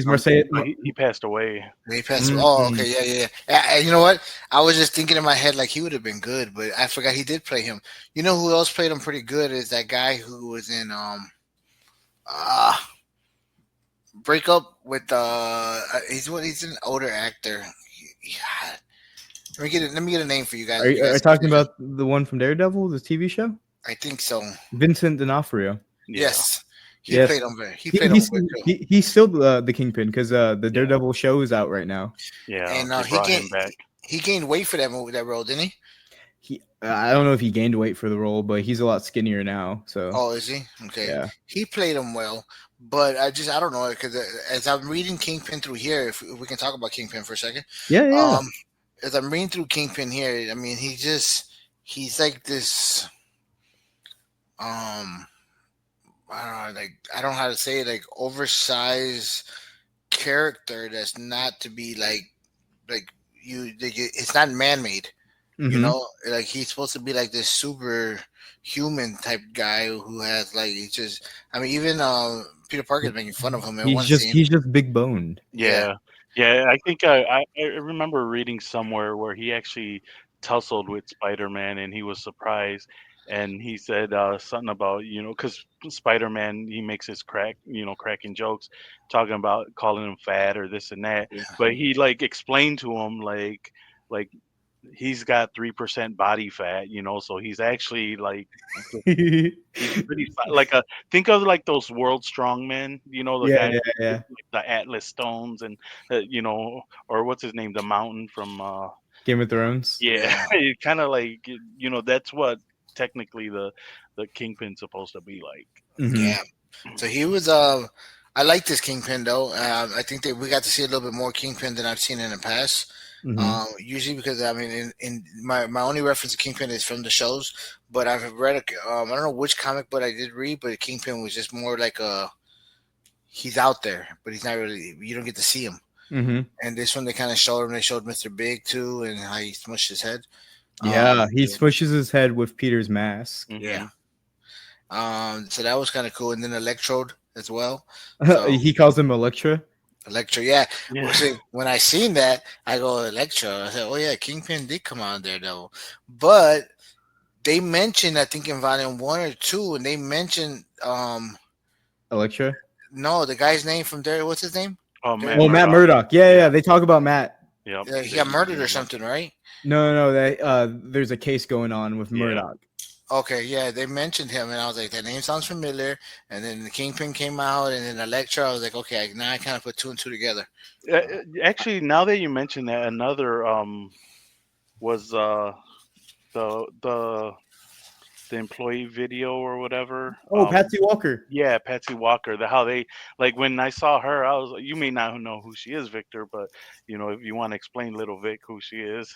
Marseille. he passed away. They passed. Oh, Mm-mm. okay, yeah. You know what? I was just thinking in my head like he would have been good, but I forgot he did play him. You know who else played him pretty good is that guy who was in uh break up with he's an older actor. Yeah. Let me get a name for you guys. You Are you guys, talking about the one from Daredevil, the TV show? I think so. Vincent D'Onofrio. Yeah, Yes, Yes, He he, played him he's good too. he's still the Kingpin because the yeah, Daredevil show is out right now. yeah. And They he brought gained him back. he gained weight for that role, didn't he? I don't know if he gained weight for the role, but he's a lot skinnier now. So Oh, is he? Okay, yeah, he played him well, but I don't know because as I'm reading Kingpin through here, if we can talk about Kingpin for a second, yeah. um, as I'm reading through Kingpin here, I mean he's like this um I don't know, like I don't know how to say it, like oversized character that's not to be like it's not man made. You Hmm. know, like he's supposed to be like this super human type guy who has like he's just. I mean, even Peter Parker's making fun of him in one scene. He's just big boned. Yeah, Yeah, yeah. I think I remember reading somewhere where he actually tussled with Spider-Man, and he was surprised. And he said something about because Spider-Man he makes his cracking jokes, talking about calling him fat or this and that. yeah, But he like explained to him like he's got 3% body fat, so he's actually like Yeah, he's pretty like a think of like those world strongmen, the yeah, guys with yeah. like the Atlas stones and or what's his name, the Mountain from Game of Thrones. yeah, yeah, it kind of like that's what technically the Kingpin's supposed to be like. Hmm. yeah. So he was. I like this Kingpin though. I think that we got to see a little bit more Kingpin than I've seen in the past. Hmm. Usually because I mean, in my only reference to Kingpin is from the shows, but I've read I don't know which comic book I did read, but Kingpin was just more like a he's out there, but he's not really. You don't get to see him. Hmm. And this one they kind of showed him. They showed Mister Big too, and how he smushed his head. Yeah, he Yeah, smushes his head with Peter's mask. yeah. Hmm. So that was kind of cool, and then Electrode as well. So He calls him Elektra. Electro, yeah. Well, Yeah. see, when I seen that, I go Electro. I said, "Oh yeah, Kingpin did come on there though," but they mentioned, I think in volume 1 or 2, and they mentioned Elektra. no, the guy's name from there. What's his name? Oh, Matt Daredevil. Oh, Matt Murdock. Murdock. Yeah. Yeah. They talk about Matt. Yep. He got murdered or Yeah. something, right? No. There's a case going on with Yeah. Murdock. Okay, yeah, they mentioned him, and I was like, that name sounds familiar. And then the Kingpin came out, and then Electro. I was like, okay, now I kind of put two and two together. Actually, now that you mention that, another was the the employee video or whatever. Oh, Patsy Walker. Yeah, Patsy Walker. How they like when I saw her, I was like, you may not know who she is, Victor, but if you want to explain Little Vic who she is.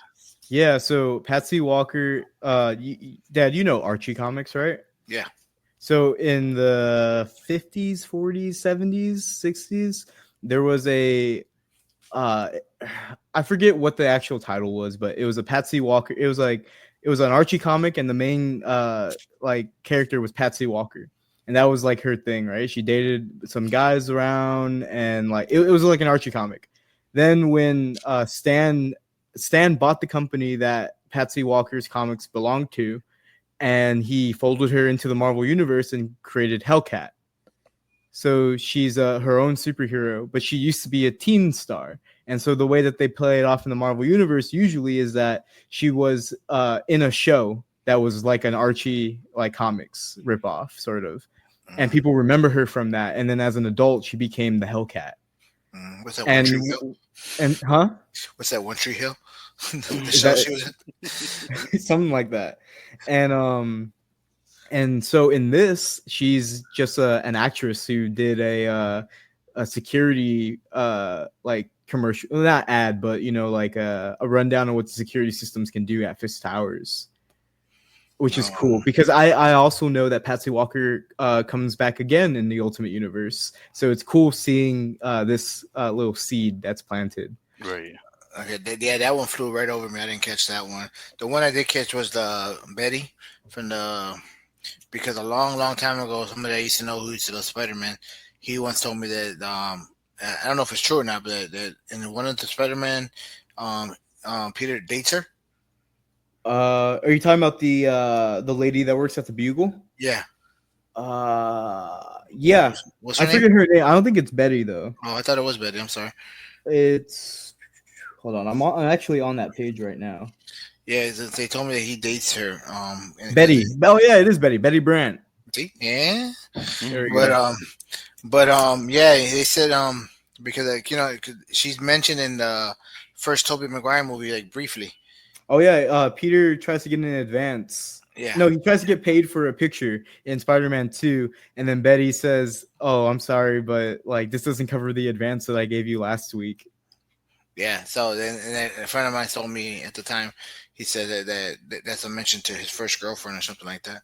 Yeah, so Patsy Walker, Dad, you know Archie comics, right? Yeah. So in the 50s, 40s, 70s, 60s, there was a I forget what the actual title was, but it was a Patsy Walker. It was an Archie comic, and the main like character was Patsy Walker, and that was like her thing, right? She dated some guys around, and like it was like an Archie comic. Then when Stan bought the company that Patsy Walker's comics belonged to, and he folded her into the Marvel universe and created Hellcat. So she's her own superhero, but she used to be a teen star. And so the way that they play it off in the Marvel universe usually is that she was in a show that was like an Archie like comics ripoff, sort of. And people remember her from that. And then as an adult, she became the Hellcat. What's that One Tree Hill? And huh? What's that One Tree Hill? The show she was in? Something like that. And so in this, she's just an actress who did a security like commercial, not ad, but like a rundown of what the security systems can do at Fisk Towers, which is cool because I also know that Patsy Walker comes back again in the Ultimate Universe, so it's cool seeing this little seed that's planted. Right. Okay, yeah, that one flew right over me. I didn't catch that one. The one I did catch was the Betty from because a long time ago, somebody I used to know who used to love Spider-Man, he once told me that I don't know if it's true or not, but that in one of the Spider-Man, Peter dates her. Are you talking about the lady that works at the Bugle? Yeah. Yeah. What's her name? Forget her name. I don't think it's Betty though. Oh, I thought it was Betty. I'm sorry. Hold on. I'm actually on that page right now. Yeah, they told me that he dates her. Betty. Oh yeah, it is Betty. Betty Brant. See? Yeah. There we go. Yeah, they said because she's mentioned in the first Tobey Maguire movie like briefly. Oh yeah, Peter tries to get in advance. Yeah. No, he tries to get paid for a picture in Spider-Man 2, and then Betty says, "Oh, I'm sorry, but like this doesn't cover the advance that I gave you last week." Yeah. So then a friend of mine told me at the time, he said that's a mention to his first girlfriend or something like that.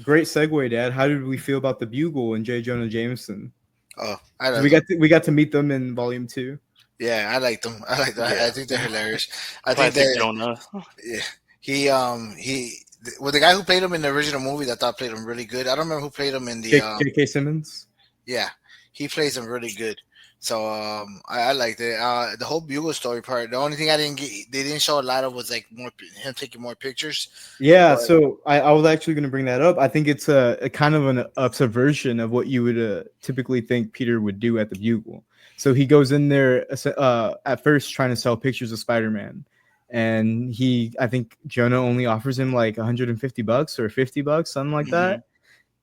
Great segue, Dad. How did we feel about the Bugle and J. Jonah Jameson? Oh, we got to meet them in Volume 2. Yeah, I like them. I like that. Yeah. I think they're hilarious. I Classic think that Jonah. Yeah, the guy who played him in the original movie, I thought played him really good. I don't remember who played him in the J.K. Simmons. Yeah, he plays him really good. So I liked it. The whole Bugle story part. The only thing they didn't show a lot of was like more him taking more pictures. Yeah, so I was actually going to bring that up. I think it's a kind of a subversion of what you would typically think Peter would do at the Bugle. So he goes in there at first trying to sell pictures of Spider-Man, and I think Jonah only offers him like $150 or $50, something like that.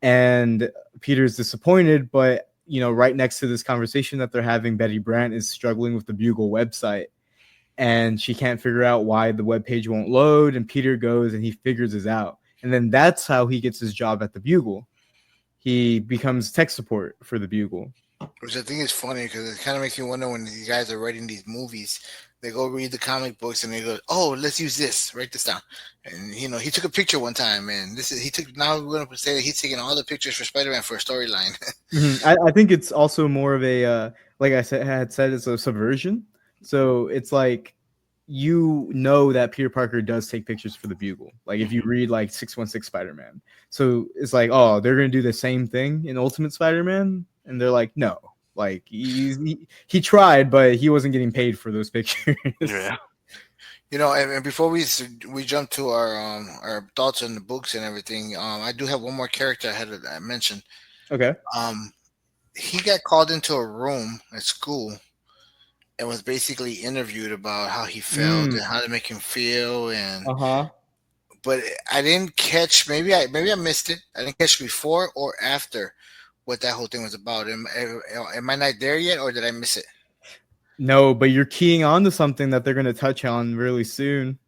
And Peter's disappointed, but right next to this conversation that they're having, Betty Brant is struggling with the Bugle website, and she can't figure out why the webpage won't load. And Peter goes and he figures this out, and then that's how he gets his job at the Bugle. He becomes tech support for the Bugle. Which I think is funny because it kind of makes me wonder when these guys are writing these movies, they go read the comic books and they go, "Oh, let's use this. Write this down." And he took a picture one time, and now we're going to say that he's taking all the pictures for Spider-Man for a storyline. I think it's also more of a like I had said, it's a subversion. So it's like that Peter Parker does take pictures for the Bugle. Like if you read like 616 Spider-Man, so it's like, oh, they're going to do the same thing in Ultimate Spider-Man. And they're like, no, like he tried, but he wasn't getting paid for those pictures. Yeah. And before we jump to our thoughts on the books and everything, I do have one more character I mentioned. Okay. He got called into a room at school and was basically interviewed about how he felt and how to make him feel and. But I didn't catch. Maybe I missed it. I didn't catch before or after what that whole thing was about. Am I not there yet, or did I miss it? No, but you're keying on to something that they're going to touch on really soon.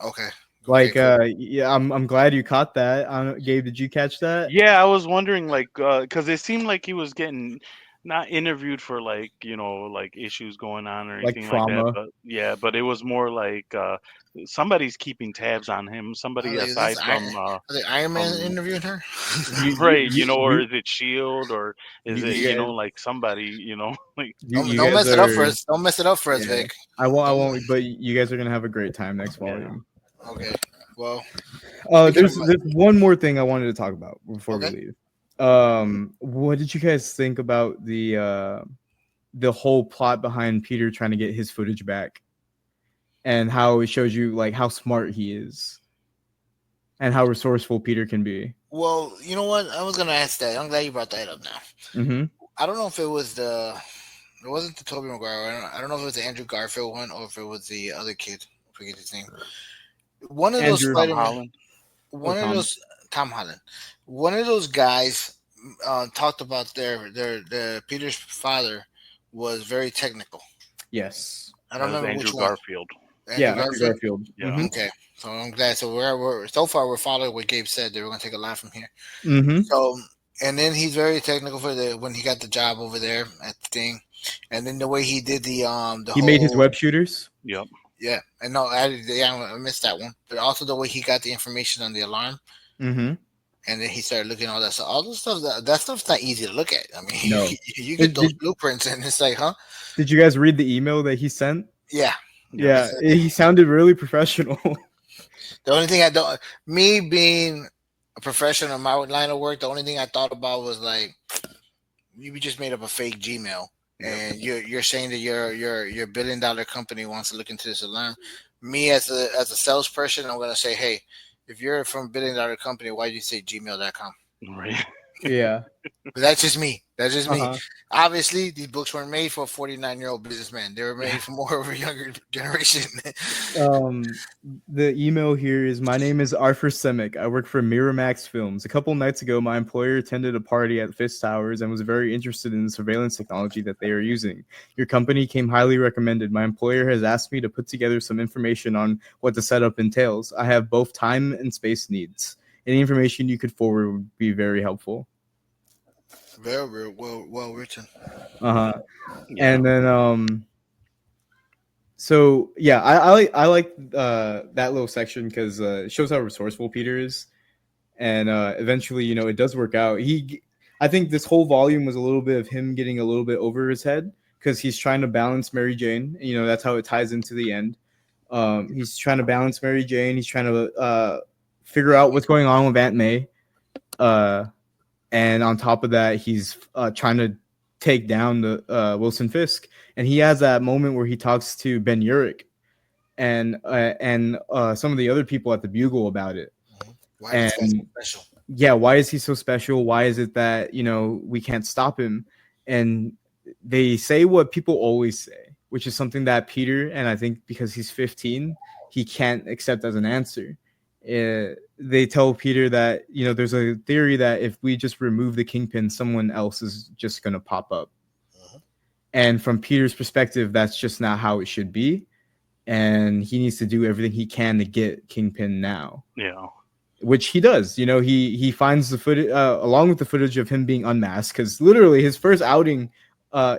Okay. Okay, Like, cool. yeah, I'm glad you caught that. Gabe, did you catch that? Yeah, I was wondering, like, because it seemed like he was getting not interviewed for, like, like issues going on or Like anything like that. trauma. But yeah, but it was more like somebody's keeping tabs on him. I Somebody like, is this aside from are they Iron Man from interviewing her? right, or is it Shield, or is it You guys, like somebody, like you Don't guys mess it up for are. us. Don't mess it up for us, Yeah, Vic. I Don't. won't. But you guys are gonna have a great time next yeah. volume. Okay. Well, speaking of There's one more thing I wanted to talk about before we okay. leave. What did you guys think about the whole plot behind Peter trying to get his footage back, and how it shows you like how smart he is and how resourceful Peter can be? Well, you know what? I was gonna ask that. I'm glad you brought that up now. Mm-hmm. I don't know if it was it wasn't the Tobey Maguire. I don't know if it was the Andrew Garfield one or if it was the other kid. I forget his name. One of those Andrew. Tom Spider-Man. Holland. Oh, One of Tom. those Tom Holland. One of those guys talked about their Peter's father was very technical. Yes. I don't That was remember which Andrew one. Garfield. Andrew Yeah, Andrew Garfield. Garfield. Yeah. Mm-hmm. Okay, so I'm glad. So we're so far we're following what Gabe said. They were gonna take a line from here. Mm-hmm. So and then he's very technical for the when he got the job over there at the thing, and then the way he did the He made his whole web shooters. Yep. yeah, and no, I missed that one. But also the way he got the information on the alarm, Mm-hmm. and then he started looking at all that. So all those stuff that stuff's not easy to look at. I mean, No. you get Did, those did, blueprints, and it's like, huh? did you guys read the email that he sent? Yeah. Yes. Yeah, he sounded really professional. The only thing I don't, me being a professional in my line of work, the only thing I thought about was like, you just made up a fake Gmail, Yep. and you're saying that your $1 billion company wants to look into this alarm. Me as a salesperson, I'm gonna say, hey, if you're from $1 billion company, why do you say gmail.com? Right. Yeah. But that's just me. That's just me. Uh-huh. Obviously, these books weren't made for a 49-year-old businessman. They were made for more of a younger generation. Um, the email here is, my name is Arthur Semick. I work for Miramax Films. A couple nights ago, my employer attended a party at Fist Towers and was very interested in the surveillance technology that they are using. Your company came highly recommended. My employer has asked me to put together some information on what the setup entails. I have both time and space needs. Any information you could forward would be very helpful. Very well written. Uh-huh. Yeah. And then so yeah, I like that little section because it shows how resourceful Peter is, and eventually, it does work out. I think this whole volume was a little bit of him getting a little bit over his head because he's trying to balance Mary Jane. That's how it ties into the end. He's trying to balance Mary Jane. He's trying to figure out what's going on with Aunt May, and on top of that, he's trying to take down the Wilson Fisk. And he has that moment where he talks to Ben Urich and some of the other people at the Bugle about it. Why is this guy so special? Yeah, why is he so special? Why is it that we can't stop him? And they say what people always say, which is something that Peter, and I think because he's 15, he can't accept as an answer. They tell Peter that there's a theory that if we just remove the Kingpin, someone else is just going to pop up. And from Peter's perspective, that's just not how it should be. And he needs to do everything he can to get Kingpin now. Yeah. Which he does. He finds the footage along with the footage of him being unmasked, because literally his first outing,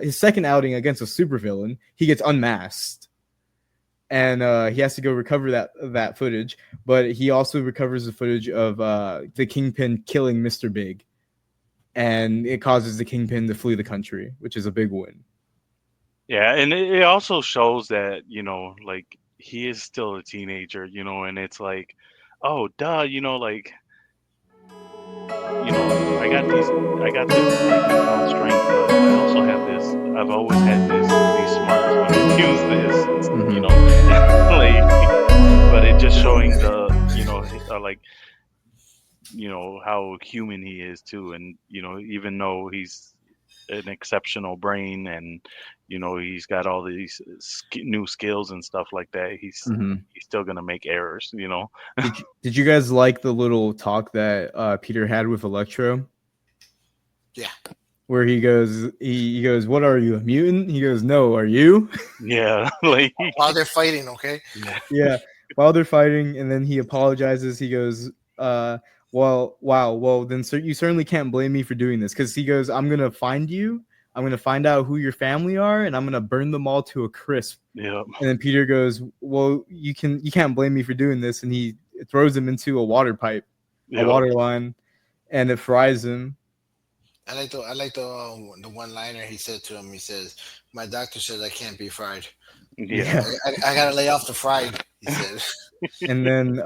his second outing against a supervillain, he gets unmasked. And he has to go recover that footage. But he also recovers the footage of the Kingpin killing Mr. Big. And it causes the Kingpin to flee the country, which is a big win. Yeah, and it also shows that, like he is still a teenager, and it's like, oh, duh, like, I got this like newfound strength, but I also have this. I've always had these smarts when I use this, like, but it just showing the, like, how human he is too, and even though he's an exceptional brain and he's got all these new skills and stuff like that, he's still gonna make errors. Did you guys like the little talk that Peter had with Electro? Yeah. Where he goes, what are you, a mutant? He goes, no, are you? Yeah, like While they're fighting, okay. Yeah. while they're fighting, and then he apologizes. He goes, well, wow, well, then sir, you certainly can't blame me for doing this, because he goes, I'm gonna find you, I'm gonna find out who your family are, and I'm gonna burn them all to a crisp. Yep. And then Peter goes, well, you can't blame me for doing this, and he throws him into a water pipe, a Yep. water line, and it fries him. I like the one liner he said to him. He says, "My doctor says I can't be fried. Yeah. I gotta lay off the fried." He said. And then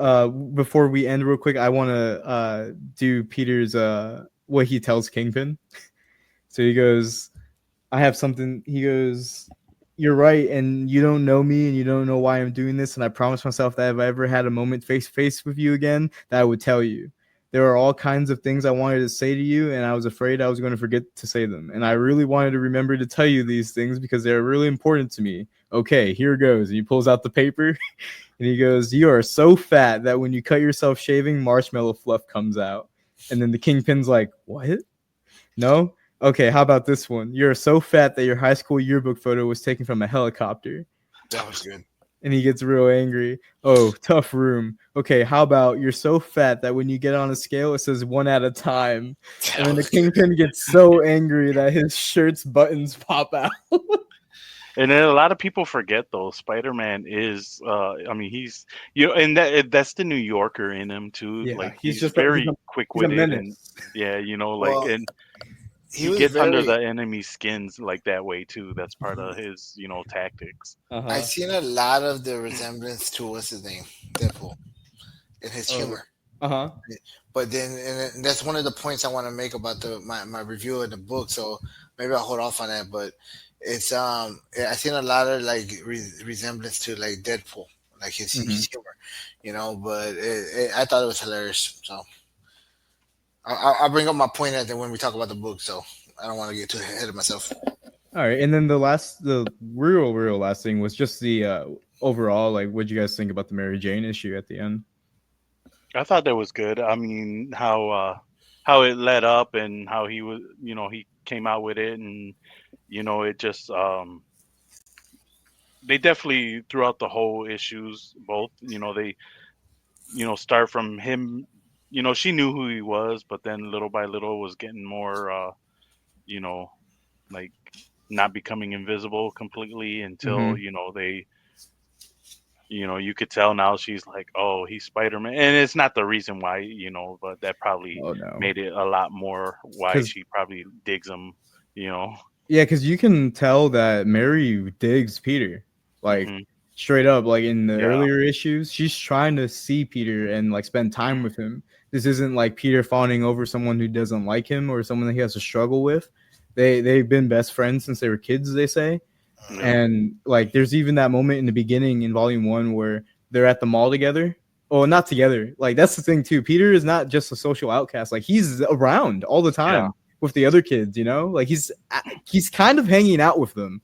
before we end real quick, I want to do Peter's what he tells Kingpin. So he goes, I have something. He goes, you're right, and you don't know me, and you don't know why I'm doing this. And I promised myself that if I ever had a moment face to face with you again, that I would tell you. There are all kinds of things I wanted to say to you, and I was afraid I was going to forget to say them. And I really wanted to remember to tell you these things because they're really important to me. Okay, here goes. And he pulls out the paper, and he goes, you are so fat that when you cut yourself shaving, marshmallow fluff comes out. And then the Kingpin's like, what? No? Okay, how about this one? You're so fat that your high school yearbook photo was taken from a helicopter. That was good. And he gets real angry. Oh, tough room. Okay, how about you're so fat that when you get on a scale, it says 1 at a time. And then the Kingpin gets so angry that his shirt's buttons pop out. And then a lot of people forget though, Spider-Man is I mean he's and that's the New Yorker in him too. Yeah, like he's he's just very he's quick-witted and menace. yeah, Well, and he he was gets under very. the enemy skins like that way too. That's part of his, tactics. I seen a lot of the resemblance to what's his name, Deadpool, in his humor. Uh-huh. But then, and that's one of the points I want to make about my review of the book. So maybe I'll hold off on that. But it's I seen a lot of like resemblance to like Deadpool, like his humor, But I thought it was hilarious. So I'll bring up my point at the when we talk about the book. So I don't want to get too ahead of myself. All right, and then the real last thing was just the overall, like, what do you guys think about the Mary Jane issue at the end? I thought that was good. I mean, how it led up and how he was, he came out with it, and it just they definitely throughout the whole issues both, they start from him, she knew who he was, but then little by little was getting more you know like not becoming invisible completely until they you could tell now she's like, oh, he's Spider-Man. And it's not the reason why, but that probably made it a lot more why she probably digs him, Yeah, because you can tell that Mary digs Peter. Like, straight up, like in the earlier issues, she's trying to see Peter and like spend time with him. This isn't like Peter fawning over someone who doesn't like him or someone that he has to struggle with. They've been best friends since they were kids, they say. Yeah. And like there's even that moment in the beginning in volume 1 where they're at the mall together. Oh, not together. Like that's the thing too. Peter is not just a social outcast. Like he's around all the time with the other kids, Like he's kind of hanging out with them.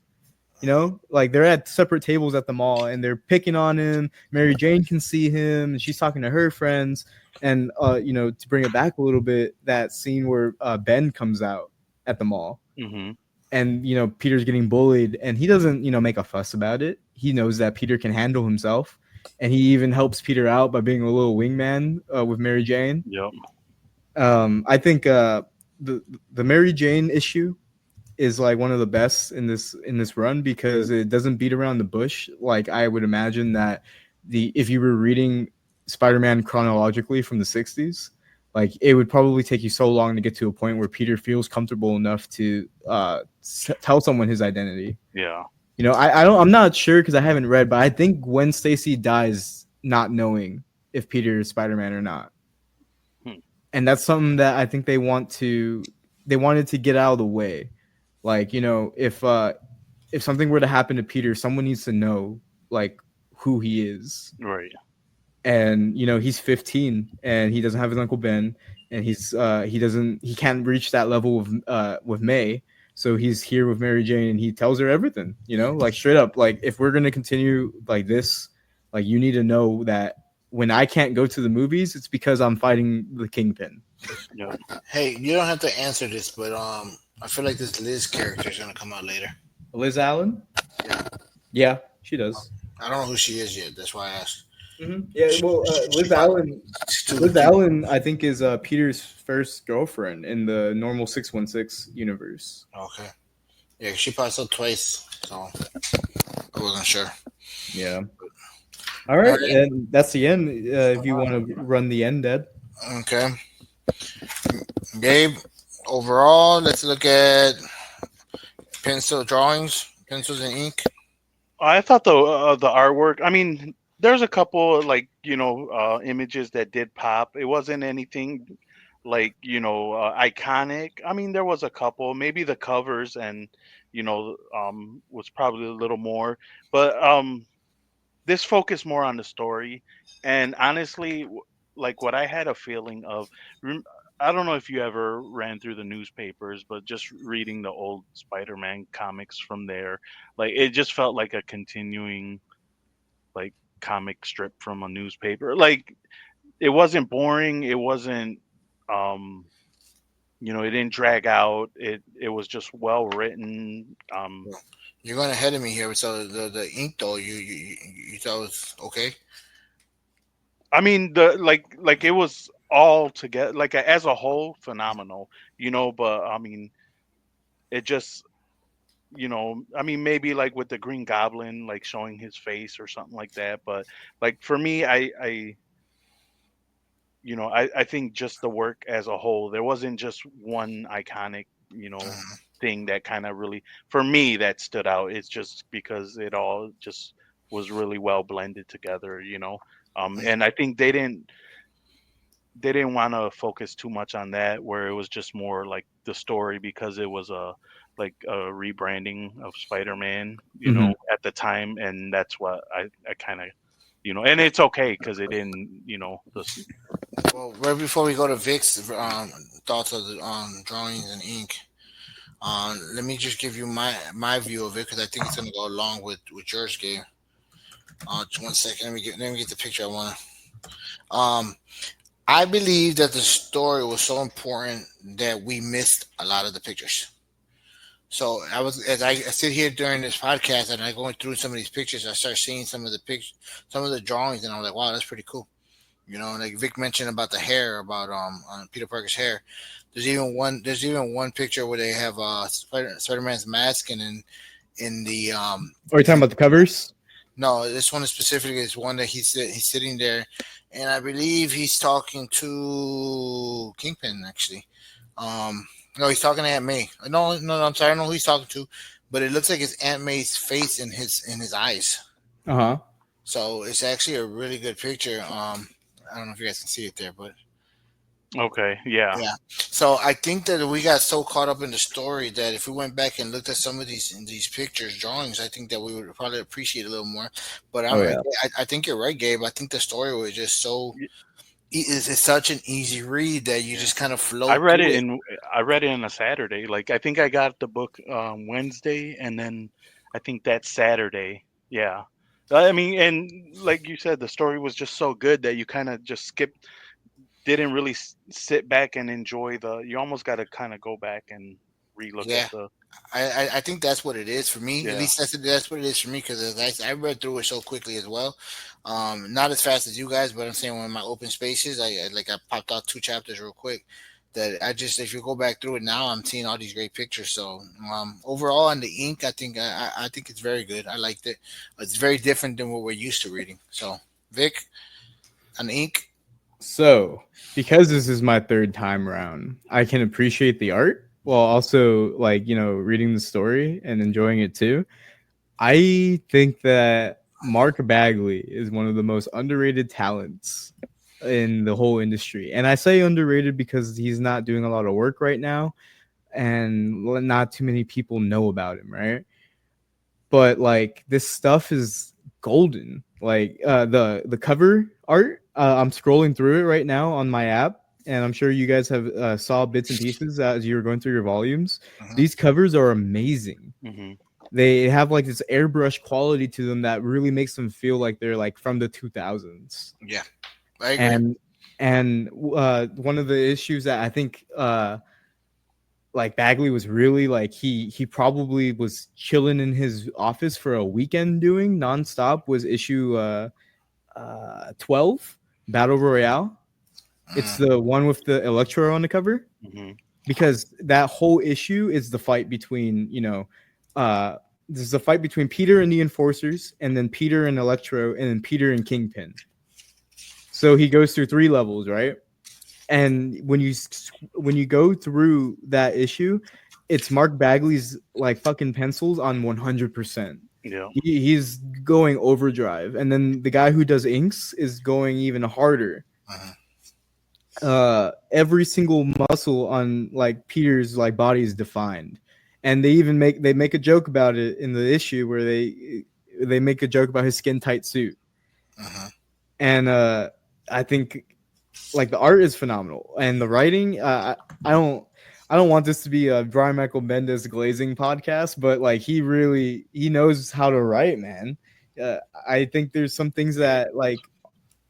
Like they're at separate tables at the mall and they're picking on him. Mary Jane can see him and she's talking to her friends. And to bring it back a little bit, that scene where Ben comes out at the mall. And Peter's getting bullied and he doesn't make a fuss about it. He knows that Peter can handle himself, and he even helps Peter out by being a little wingman with Mary Jane. I think the Mary Jane issue is like one of the best in this run because it doesn't beat around the bush. Like I would imagine that if you were reading Spider-Man chronologically from the 60s, like it would probably take you so long to get to a point where Peter feels comfortable enough to tell someone his identity. I'm not sure because I haven't read, but I think Gwen Stacy dies not knowing if Peter is Spider-Man or not. And that's something that I think they wanted to get out of the way. Like, if something were to happen to Peter, someone needs to know like who he is. Right. And he's 15 and he doesn't have his Uncle Ben, and he can't reach that level with May, so he's here with Mary Jane and he tells her everything, like straight up, like if we're gonna continue like this, like you need to know that when I can't go to the movies, it's because I'm fighting the Kingpin. Hey, you don't have to answer this, but I feel like this Liz character is gonna come out later. Liz Allen? Yeah, she does. I don't know who she is yet. That's why I asked. Yeah, well, She Liv probably Allen, too Liv too. Allen, I think is Peter's first girlfriend in the normal 616 universe. Okay. Yeah, she passed out twice, so I wasn't sure. Yeah. All All right, right. and that's the end. If you want to run the end, Ed. Okay. Gabe, overall, let's look at pencil drawings, pencils and ink. I thought the artwork. I mean, there's a couple like images that did pop. It wasn't anything like iconic. I mean, there was a couple. Maybe the covers and was probably a little more, but this focused more on the story. And honestly, like what I had a feeling of. I don't know if you ever ran through the newspapers, but just reading the old Spider-Man comics from there, like it just felt like a continuing like comic strip from a newspaper. Like it wasn't boring, it wasn't um it didn't drag out. It was just well written. You're going ahead of me here. So the ink though, you thought it was okay. I mean the like it was all together like as a whole phenomenal, but I mean it just I mean maybe like with the Green Goblin like showing his face or something like that, but like for me I think just the work as a whole, there wasn't just one iconic, Mhm. thing that kind of really, for me, that stood out. It's just because it all just was really well blended together. And I think they didn't want to focus too much on that, where it was just more like the story because it was a like a rebranding of Spider-Man, Hmm. at the time, and that's what I kind of, and it's okay because it didn't, this. Well, right before we go to Vic's thoughts of the drawings and ink, let me just give you my view of it because I think it's going to go along with yours, Gabe. Just 1 second. Let me get the picture I want. Um, I believe that the story was so important that we missed a lot of the pictures. So I was as I sit here during this podcast and I going through some of these pictures, I start seeing some of the pictures, some of the drawings, and I'm like, wow, that's pretty cool. Like Vic mentioned about the hair, about Peter Parker's hair. There's even one picture where they have Spider-Man's mask, and in the Are you talking about the covers? no, this one specifically is one that he's sitting there, and I believe he's talking to Kingpin actually. No, he's talking to Aunt May. No, no, no, I'm sorry, I don't know who he's talking to, but it looks like it's Aunt May's face in his eyes. Uh huh. So it's actually a really good picture. I don't know if you guys can see it there, but Okay, yeah. yeah. So I think that we got so caught up in the story that if we went back and looked at some of these pictures, drawings, I think that we would probably appreciate a little more. But Oh I'm yeah. I think you're right, Gabe. I think the story was just so Y- it's such an easy read that you Yeah. just kind of I float read through it it. in I read it on a Saturday. Like I think I got the book Wednesday, and then I think that Saturday. Yeah. I mean, and like you said, the story was just so good that you kind of just skipped, didn't really sit back and enjoy the. You almost got to kind of go back and relook at Yeah, the. I think that's what it is for me. At Yeah. least that's what it is for me because I read through it so quickly as well. Not as fast as you guys, but I'm saying when my open spaces, I popped out 2 chapters real quick. That I just if you go back through it now, I'm seeing all these great pictures. So overall on the ink, I think it's very good. I liked it. It's very different than what we're used to reading. So Vic on the ink, So, because this is my third time around, I can appreciate the art while also reading the story and enjoying it too. I think that Mark Bagley is one of the most underrated talents in the whole industry. And I say underrated because he's not doing a lot of work right now and not too many people know about him, right? But like this stuff is golden. Like the cover art, I'm scrolling through it right now on my app, and I'm sure you guys have saw bits and pieces as you were going through your volumes. hmm These covers are amazing. Hmm. They have like this airbrush quality to them that really makes them feel like they're like from the 2000s. yeah, I agree. And one of the issues that I think like Bagley was really like he probably was chilling in his office for a weekend doing nonstop was issue 12 Battle Royale. It's Mm, the one with the Electro on the cover, Mhm. because that whole issue is the fight between, this is a fight between Peter and the Enforcers, and then Peter and Electro, and then Peter and Kingpin. So he goes through 3 levels, right? And when you go through that issue, it's Mark Bagley's like fucking pencils on 100%. Yeah. He's going overdrive, and then the guy who does inks is going even harder. mhm, Every single muscle on like Peter's like body is defined, and they make a joke about it in the issue where they make a joke about his skin tight suit. mhm. And I think like the art is phenomenal, and the writing. I don't want this to be a Brian Michael Bendis glazing podcast, but like he knows how to write, man. I think there's some things that like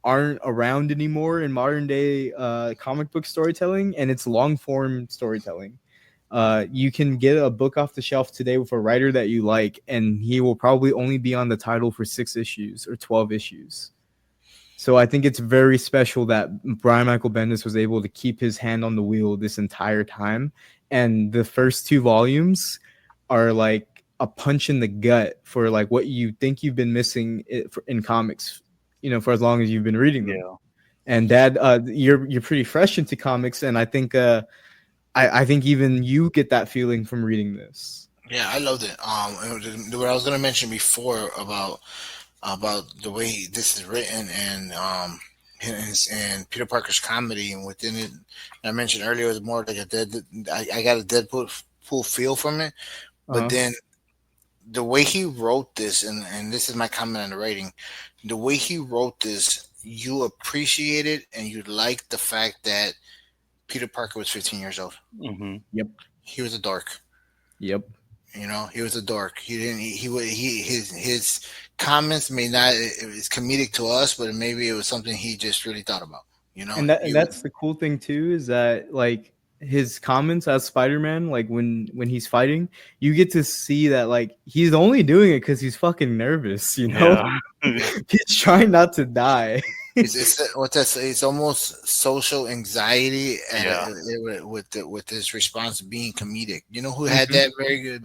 aren't around anymore in modern day comic book storytelling, and it's long form storytelling. You can get a book off the shelf today with a writer that you like, and he will probably only be on the title for 6 issues or 12 issues. So I think it's very special that Brian Michael Bendis was able to keep his hand on the wheel this entire time. And the first 2 volumes are like a punch in the gut for like what you think you've been missing in comics, for as long as you've been reading them. Yeah. And Dad, you're pretty fresh into comics, and I think I think even you get that feeling from reading this. Yeah, I loved it. What I was gonna mention before about the way this is written and and Peter Parker's comedy and within it. I mentioned earlier it was more like a dead. I got a Deadpool feel from it, but Uh-huh. then the way he wrote this, and this is my comment on the writing, the way he wrote this, you appreciate it and you like the fact that Peter Parker was 15 years old. Mhm. Yep. He was a dork. Yep. He was a dork. He didn't. His comments may not. It was comedic to us, but maybe it was something he just really thought about. And that's the cool thing too, is that like his comments as Spider-Man, like when he's fighting, you get to see that like he's only doing it because he's fucking nervous. Yeah. He's trying not to die. it's what that's. It's almost social anxiety, and Yeah. with his response being comedic. You know who had Mhm. that very good.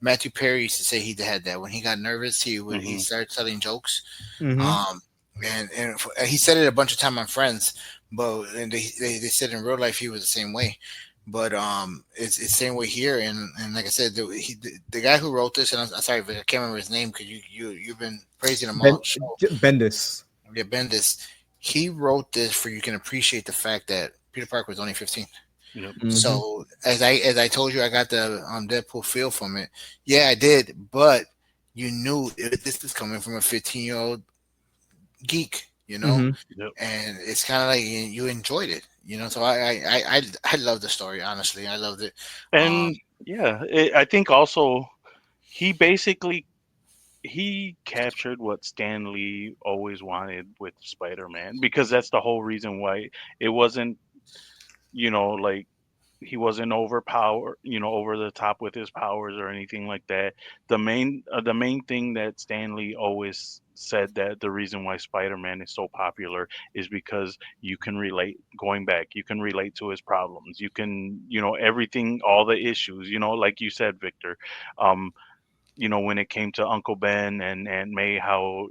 Matthew Perry used to say he had that when he got nervous. He Mhm. started telling jokes. Mhm. Um, and he said it a bunch of time on Friends, but and they said in real life he was the same way. But it's the same way here, and like I said, the guy who wrote this, and I'm sorry, but I can't remember his name because you've been praising him all show. Bendis. Yeah, Bendis. He wrote this for you can appreciate the fact that Peter Parker was only 15. Yep. Mhm. So as I told you, I got the Deadpool feel from it. Yeah, I did, but you knew this is coming from a 15-year-old geek, Mhm. Yep. and it's kind of like you enjoyed it, So I love the story. Honestly, I loved it. Um, And yeah, I think also he basically he captured what Stan Lee always wanted with Spider-Man, because that's the whole reason why it wasn't, like he wasn't over the top with his powers or anything like that. The main thing that Stanley always said, that the reason why Spider-Man is so popular is because you can relate. Going back, you can relate to his problems. You can, everything, all the issues. Like you said, Victor. Um, when it came to Uncle Ben and Aunt May, how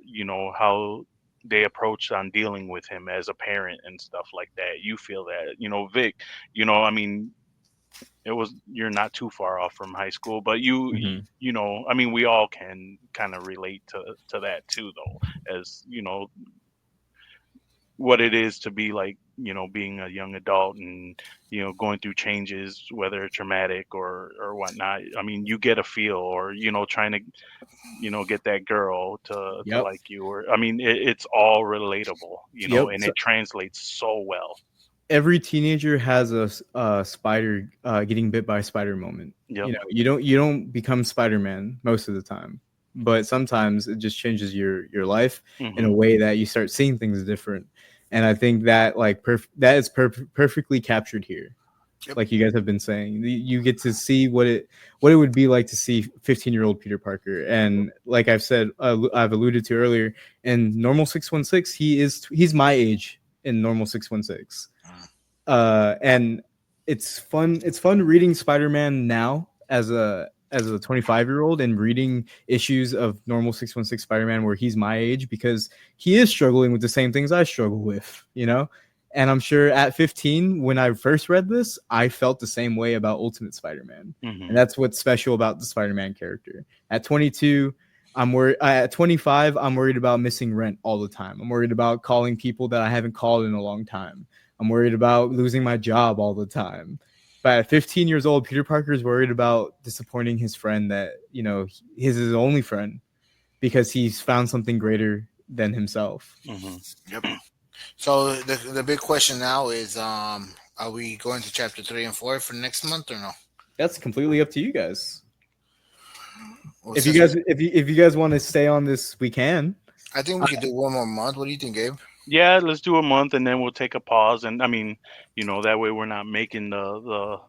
they approached on dealing with him as a parent and stuff like that. You feel that, Vic. I mean, you're not too far off from high school, but Mhm. I mean, we all can kind of relate to that too, though, as what it is to be like, being a young adult and going through changes, whether traumatic or whatnot. I mean, you get a feel, or trying to get that girl to Yep. like you, or I mean, it's all relatable, Yep. and So it translates so well. every teenager has a spider getting bit by a spider moment. Yep. You don't become Spider-Man most of the time, but sometimes it just changes your life in a Hmm. way that you start seeing things different. And I think that like that is perfectly captured here. Yep. like you guys have been saying. You get to see what it would be like to see 15-year-old Peter Parker. And like I've said, I've alluded to earlier, in Normal 616, he's my age in Normal 616. And it's fun. It's fun reading Spider-Man now as a 25-year-old and reading issues of Normal 616 Spider-Man where he's my age, because he is struggling with the same things I struggle with, you know? And I'm sure at 15, when I first read this, I felt the same way about Ultimate Spider-Man. And that's what's special about the Spider-Man character. At 22, I'm worried. At 25, I'm worried about missing rent all the time. I'm worried about calling people that I haven't called in a long time. I'm worried about losing my job all the time. But at 15 years old, Peter Parker is worried about disappointing his friend that, you know, his only friend, because he's found something greater than himself. Yep. So the big question now is, are we going to chapter 3 and 4 for next month or no? That's completely up to you guys. If you guys want to stay on this, we can. I think we could do one more month. What do you think, Gabe? Yeah, let's do a month and then we'll take a pause. And I mean, you know, that way we're not making the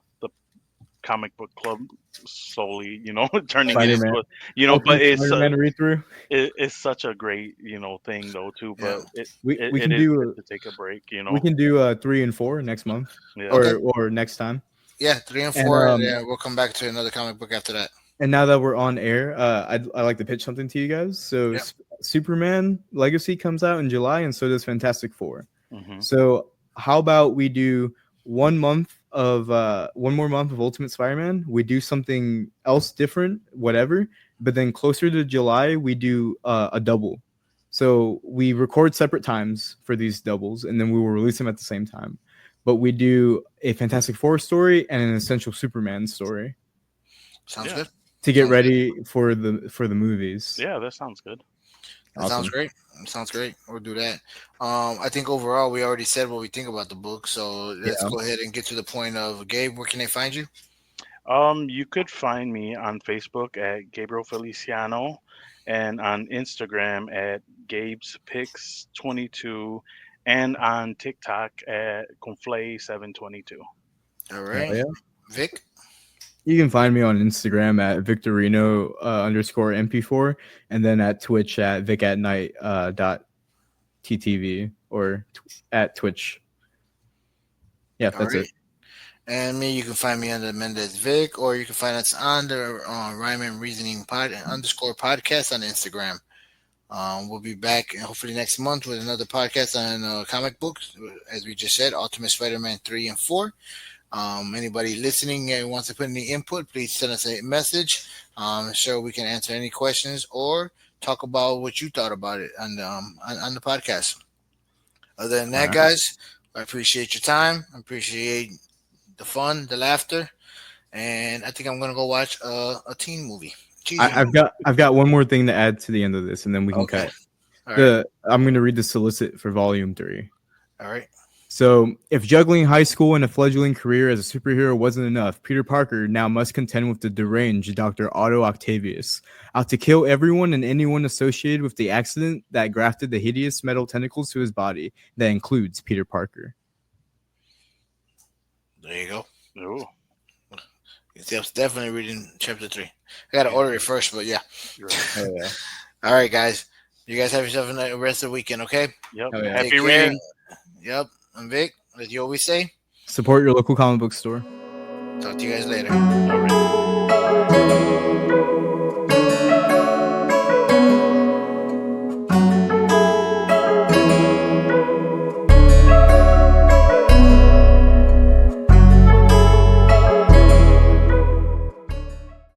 comic book club solely, you know, turning it into, you know, but it's read through. It's such a great, you know, thing though too. But we can do to take a break, you know. We can do 3 and 4 next month, or next time. Yeah, 3 and 4, and we'll come back to another comic book after that. And now that we're on air, I'd like to pitch something to you guys. So Superman Legacy comes out in July, and so does Fantastic Four. So how about we do 1 month of one more month of Ultimate Spider-Man? We do something else different, whatever. But then closer to July, we do a double. So we record separate times for these doubles, and then we will release them at the same time. But we do a Fantastic Four story and an Essential Superman story. Sounds good. To get ready for the movies. Yeah, that sounds good. That sounds great. Sounds great. We'll do that. I think overall we already said what we think about the book, so let's go ahead and get to the point of Gabe. Where can they find you? You could find me on Facebook at Gabriel Feliciano, and on Instagram at Gabe's Picks 22, and on TikTok at Conflay722. All right, Vic. You can find me on Instagram at Victorino _MP4, and then at Twitch at vicatnight.ttv or at Twitch. Yeah, that's it. And me, you can find me under Mendez Vic, or you can find us on the Rhyme and Reasoning _podcast on Instagram. We'll be back hopefully next month with another podcast on comic books. As we just said, Ultimate Spider-Man 3 and 4. Anybody listening and wants to put any input, please send us a message. Sure, we can answer any questions or talk about what you thought about it on the podcast. Other than that, guys, I appreciate your time. I appreciate the fun, the laughter, and I think I'm gonna go watch a teen movie. I've got one more thing to add to the end of this, and then we can cut. I'm going to read the solicit for Volume 3. All right. So, if juggling high school and a fledgling career as a superhero wasn't enough, Peter Parker now must contend with the deranged Dr. Otto Octavius, out to kill everyone and anyone associated with the accident that grafted the hideous metal tentacles to his body. That includes Peter Parker. There you go. Ooh. I was definitely reading chapter 3. I got to order it first, but yeah. Right. All right, guys. You guys have yourself a rest of the weekend, okay? Yep. Happy reading. Yep. I'm Vic, as you always say. Support your local comic book store. Talk to you guys later. All right.